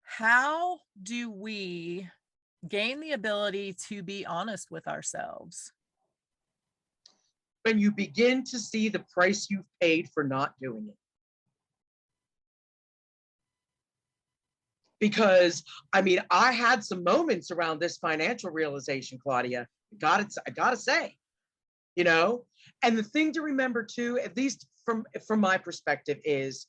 Speaker 1: How do we gain the ability to be honest with ourselves?
Speaker 2: When you begin to see the price you've paid for not doing it. Because, I had some moments around this financial realization, Claudia. I gotta say, and the thing to remember too, at least from my perspective, is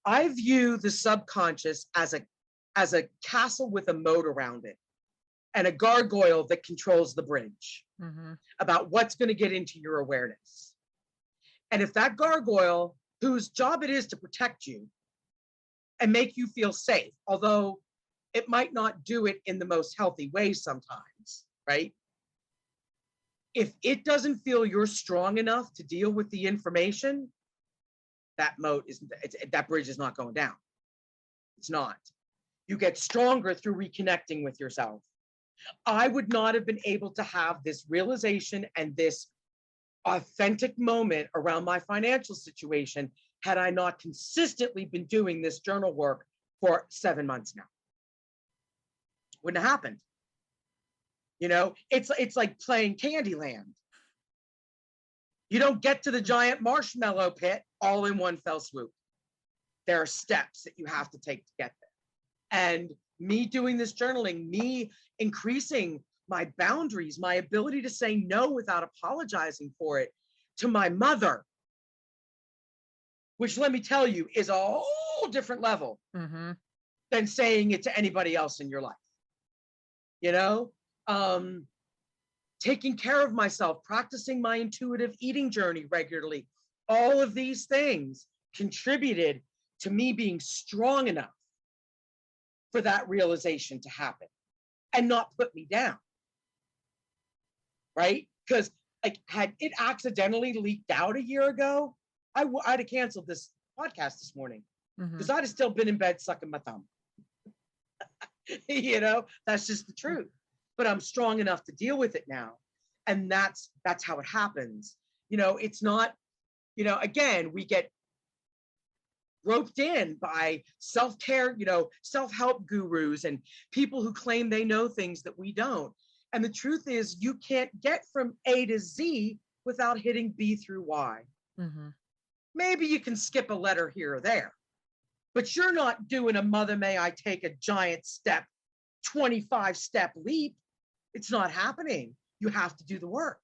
Speaker 2: I view the subconscious as a castle with a moat around it and a gargoyle that controls the bridge about what's going to get into your awareness. And if that gargoyle, whose job it is to protect you and make you feel safe, although it might not do it in the most healthy way sometimes, right? If it doesn't feel you're strong enough to deal with the information, that bridge is not going down. It's not. You get stronger through reconnecting with yourself. I would not have been able to have this realization and this authentic moment around my financial situation had I not consistently been doing this journal work for 7 months now. Wouldn't have happened. It's like playing Candyland. You don't get to the giant marshmallow pit all in one fell swoop. There are steps that you have to take to get there. And me doing this journaling, me increasing my boundaries, my ability to say no without apologizing for it to my mother, which, let me tell you, is a whole different level than saying it to anybody else in your life. Taking care of myself, practicing my intuitive eating journey regularly, all of these things contributed to me being strong enough for that realization to happen and not put me down, right? Because had it accidentally leaked out a year ago, I'd have canceled this podcast this morning because I'd have still been in bed sucking my thumb. That's just the truth. But I'm strong enough to deal with it now. And that's how it happens. It's not, again, we get roped in by self-care, self-help gurus and people who claim they know things that we don't. And the truth is, you can't get from A to Z without hitting B through Y. Maybe you can skip a letter here or there, but you're not doing a mother may I take a giant step, 25-step leap. It's not happening. You have to do the work,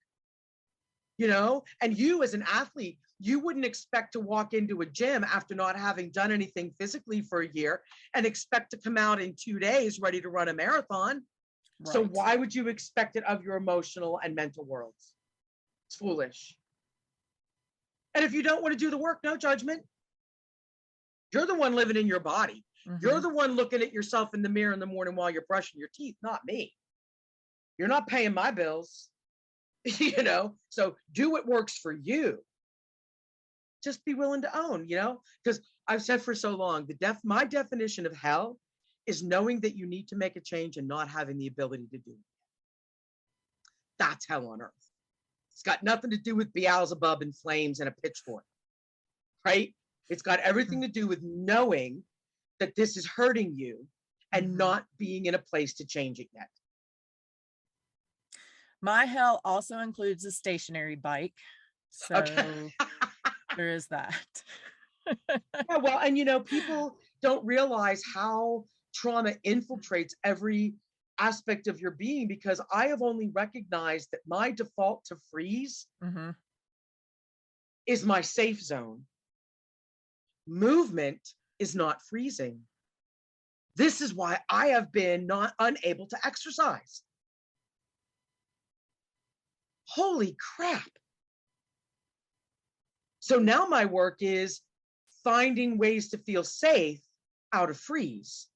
Speaker 2: and you as an athlete, you wouldn't expect to walk into a gym after not having done anything physically for a year and expect to come out in 2 days ready to run a marathon. Right. So why would you expect it of your emotional and mental worlds? It's foolish. And if you don't want to do the work, no judgment. You're the one living in your body. You're the one looking at yourself in the mirror in the morning while you're brushing your teeth, not me. You're not paying my bills, so do what works for you. Just be willing to own, because I've said for so long, my definition of hell is knowing that you need to make a change and not having the ability to do it. That's hell on earth. It's got nothing to do with Beelzebub and flames and a pitchfork, right? It's got everything to do with knowing that this is hurting you and not being in a place to change it yet.
Speaker 1: My hell also includes a stationary bike. So there is that.
Speaker 2: Yeah, well, and people don't realize how trauma infiltrates every aspect of your being, because I have only recognized that my default to freeze is my safe zone. Movement is not freezing. This is why I have been not unable to exercise. Holy crap. So now my work is finding ways to feel safe out of freeze.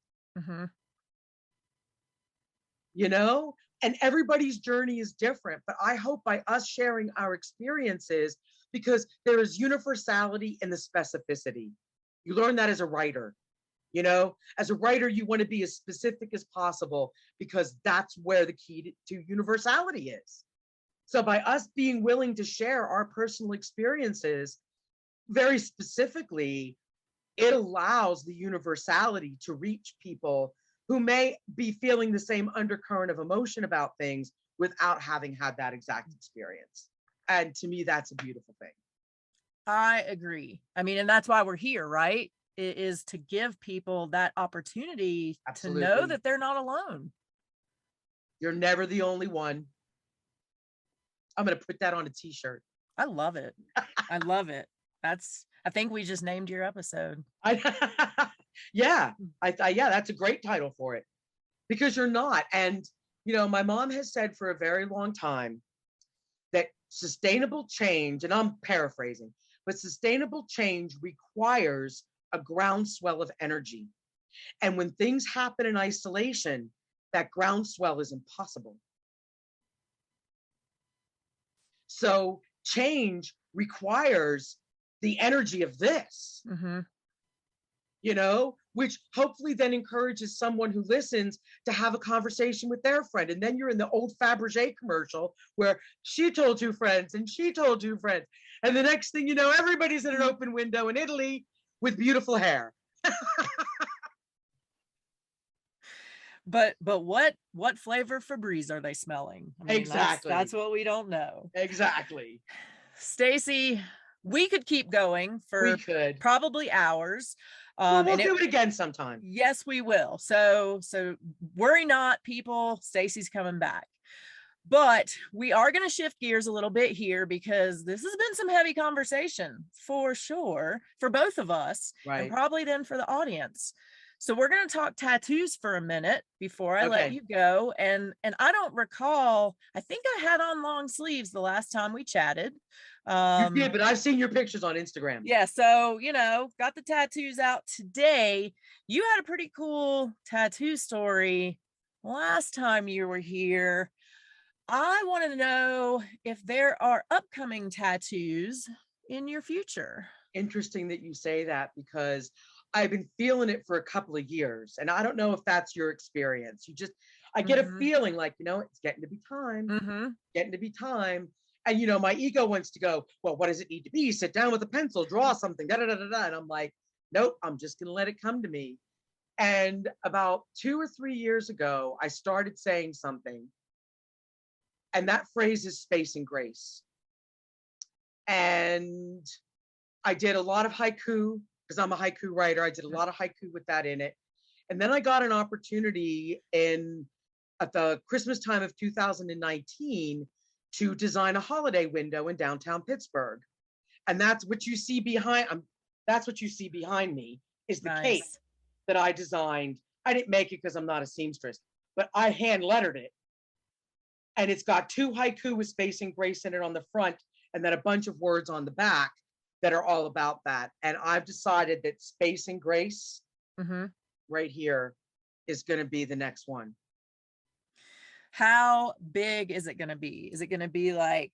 Speaker 2: You know, and everybody's journey is different, but I hope by us sharing our experiences, because there is universality in the specificity. You learn that as a writer. You know, as a writer, you want to be as specific as possible, because that's where the key to universality is. So by us being willing to share our personal experiences very specifically, it allows the universality to reach people who may be feeling the same undercurrent of emotion about things without having had that exact experience. And to me, that's a beautiful thing.
Speaker 1: I agree. I mean, and that's why we're here, right? It is to give people that opportunity
Speaker 2: Absolutely.
Speaker 1: to know that they're not alone.
Speaker 2: You're never the only one. I'm going to put that on a t-shirt.
Speaker 1: I love it. I love it. I think we just named your episode.
Speaker 2: Yeah, that's a great title for it, because you're not. And, you know, my mom has said for a very long time that sustainable change, and I'm paraphrasing, but sustainable change requires a groundswell of energy. And when things happen in isolation, that groundswell is impossible. So change requires the energy of this, you know, which hopefully then encourages someone who listens to have a conversation with their friend. And then you're in the old Fabergé commercial where she told two friends and she told two friends. And the next thing you know, everybody's in an open window in Italy with beautiful hair.
Speaker 1: But what flavor Febreze are they smelling? I mean,
Speaker 2: exactly.
Speaker 1: That's what we don't know.
Speaker 2: Exactly.
Speaker 1: Staci, we could keep going for probably hours.
Speaker 2: Well, we'll do it again sometime.
Speaker 1: Yes, we will. So worry not, people. Staci's coming back. But we are going to shift gears a little bit here, because this has been some heavy conversation for sure for both of us, right, and probably then for the audience. So we're going to talk tattoos for a minute before I let you go. And I don't recall, I think I had on long sleeves the last time we chatted.
Speaker 2: You did, but I've seen your pictures on Instagram.
Speaker 1: Yeah. So, you know, got the tattoos out today. You had a pretty cool tattoo story last time you were here. I want to know if there are upcoming tattoos in your future.
Speaker 2: Interesting that you say that, because I've been feeling it for a couple of years, and I don't know if that's your experience. I get a feeling like, you know, it's getting to be time, getting to be time. And, you know, my ego wants to go, well, what does it need to be? Sit down with a pencil, draw something, da, da, da, da, da. And I'm like, nope, I'm just going to let it come to me. And about 2 or 3 years ago, I started saying something. And that phrase is space and grace. And I did a lot of haiku, because I'm a haiku writer. I did a lot of haiku with that in it. And then I got an opportunity at the Christmas time of 2019 to design a holiday window in downtown Pittsburgh. And that's what you see behind me is the cape that I designed. I didn't make it because I'm not a seamstress, but I hand lettered it. And it's got 2 haiku with space and grace in it on the front, and then a bunch of words on the back that are all about that. And I've decided that space and grace right here is going to be the next one.
Speaker 1: How big is it going to be? Is it going to be like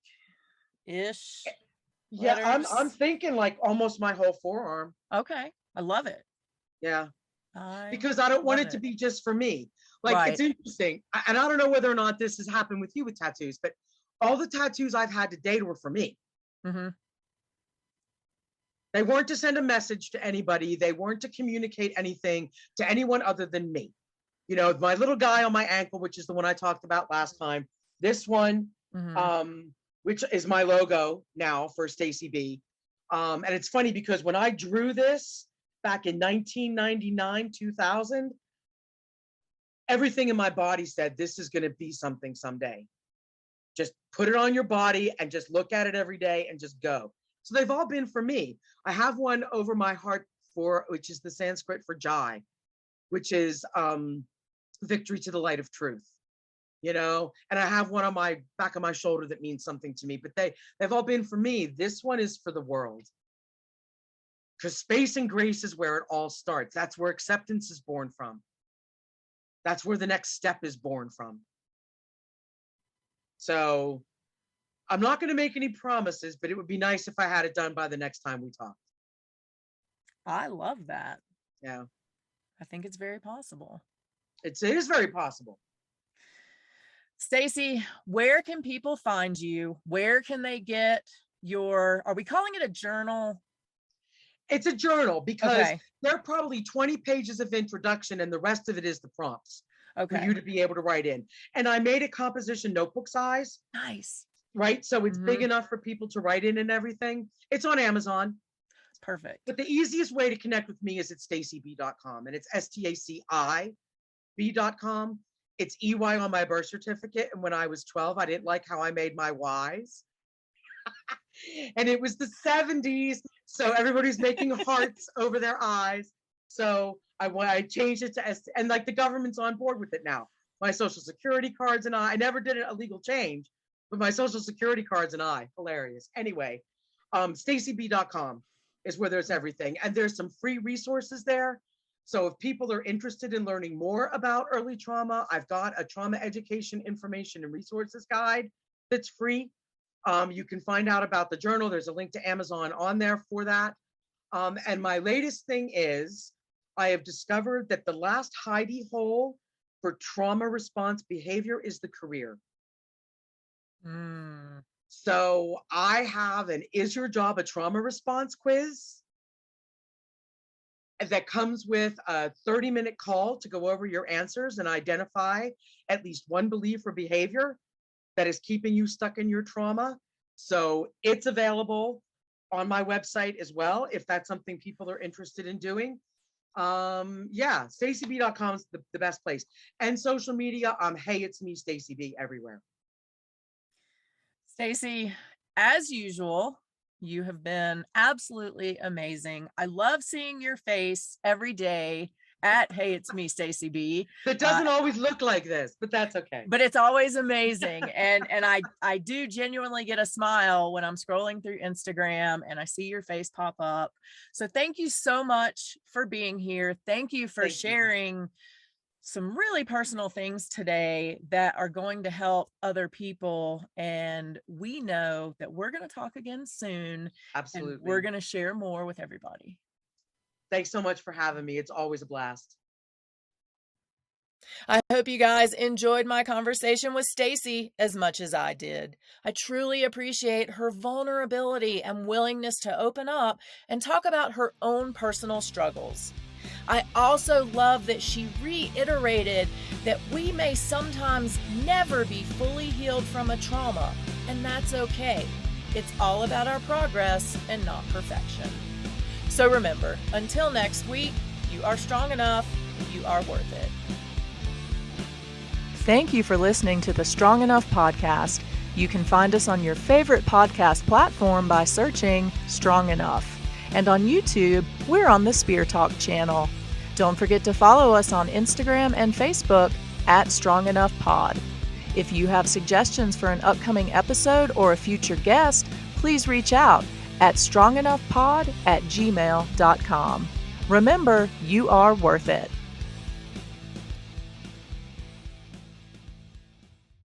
Speaker 1: ish?
Speaker 2: Yeah, I'm thinking like almost my whole forearm.
Speaker 1: Okay. I love it.
Speaker 2: Yeah. Because I don't want it to be just for me. Like, it's interesting. And I don't know whether or not this has happened with you with tattoos, but all the tattoos I've had to date were for me. They weren't to send a message to anybody. They weren't to communicate anything to anyone other than me. You know, my little guy on my ankle, which is the one I talked about last time. This one, which is my logo now for Staci B. And it's funny because when I drew this back in 1999, 2000, everything in my body said, this is going to be something someday. Just put it on your body and just look at it every day and just go. So they've all been for me. I have one over my heart which is the Sanskrit for Jai, which is victory to the light of truth, and I have one on my back of my shoulder that means something to me, but they've all been for me. This one is for the world, because space and grace is where it all starts. That's where acceptance is born from. That's where the next step is born from. So I'm not going to make any promises, but it would be nice if I had it done by the next time we talk.
Speaker 1: I love that.
Speaker 2: Yeah.
Speaker 1: I think it's very possible.
Speaker 2: It is very possible.
Speaker 1: Staci, where can people find you? Where can they get are we calling it a journal?
Speaker 2: It's a journal, because
Speaker 1: Okay.
Speaker 2: there are probably 20 pages of introduction and the rest of it is the prompts for you to be able to write in. And I made it composition notebook size.
Speaker 1: Nice.
Speaker 2: Right? So it's big enough for people to write in and everything. It's on Amazon.
Speaker 1: Perfect.
Speaker 2: But the easiest way to connect with me is at stacib.com, and it's STACI B.com. It's EY on my birth certificate. And when I was 12, I didn't like how I made my Ys. And it was the 70s. So everybody's making hearts over their eyes. So I changed it to S, and like the government's on board with it now. My social security cards and I never did a legal change, but my social security cards and I, hilarious. Anyway, stacib.com is where there's everything. And there's some free resources there. So if people are interested in learning more about early trauma, I've got a trauma education information and resources guide that's free. You can find out about the journal. There's a link to Amazon on there for that. And my latest thing is, I have discovered that the last hidey hole for trauma response behavior is the career. So I have an Is Your Job a Trauma Response quiz that comes with a 30-minute call to go over your answers and identify at least one belief or behavior that is keeping you stuck in your trauma. So it's available on my website as well, if that's something people are interested in doing. Yeah, stacib.com is the best place. And social media, hey, it's me, Staci B, everywhere.
Speaker 1: Staci, as usual, you have been absolutely amazing. I love seeing your face every day at Hey, It's Me, Staci B.
Speaker 2: It doesn't always look like this, but that's okay.
Speaker 1: But it's always amazing. And I do genuinely get a smile when I'm scrolling through Instagram and I see your face pop up. So thank you so much for being here. Thank you for sharing some really personal things today that are going to help other people. And we know that we're going to talk again soon.
Speaker 2: Absolutely.
Speaker 1: And we're going to share more with everybody.
Speaker 2: Thanks so much for having me. It's always a blast.
Speaker 1: I hope you guys enjoyed my conversation with Staci as much as I did. I truly appreciate her vulnerability and willingness to open up and talk about her own personal struggles. I also love that she reiterated that we may sometimes never be fully healed from a trauma, and that's okay. It's all about our progress and not perfection. So remember, until next week, you are strong enough, you are worth it. Thank you for listening to the Strong Enough podcast. You can find us on your favorite podcast platform by searching Strong Enough. And on YouTube, we're on the Spear Talk channel. Don't forget to follow us on Instagram and Facebook at Strong Enough Pod. If you have suggestions for an upcoming episode or a future guest, please reach out at strongenoughpod@gmail.com. Remember, you are worth it.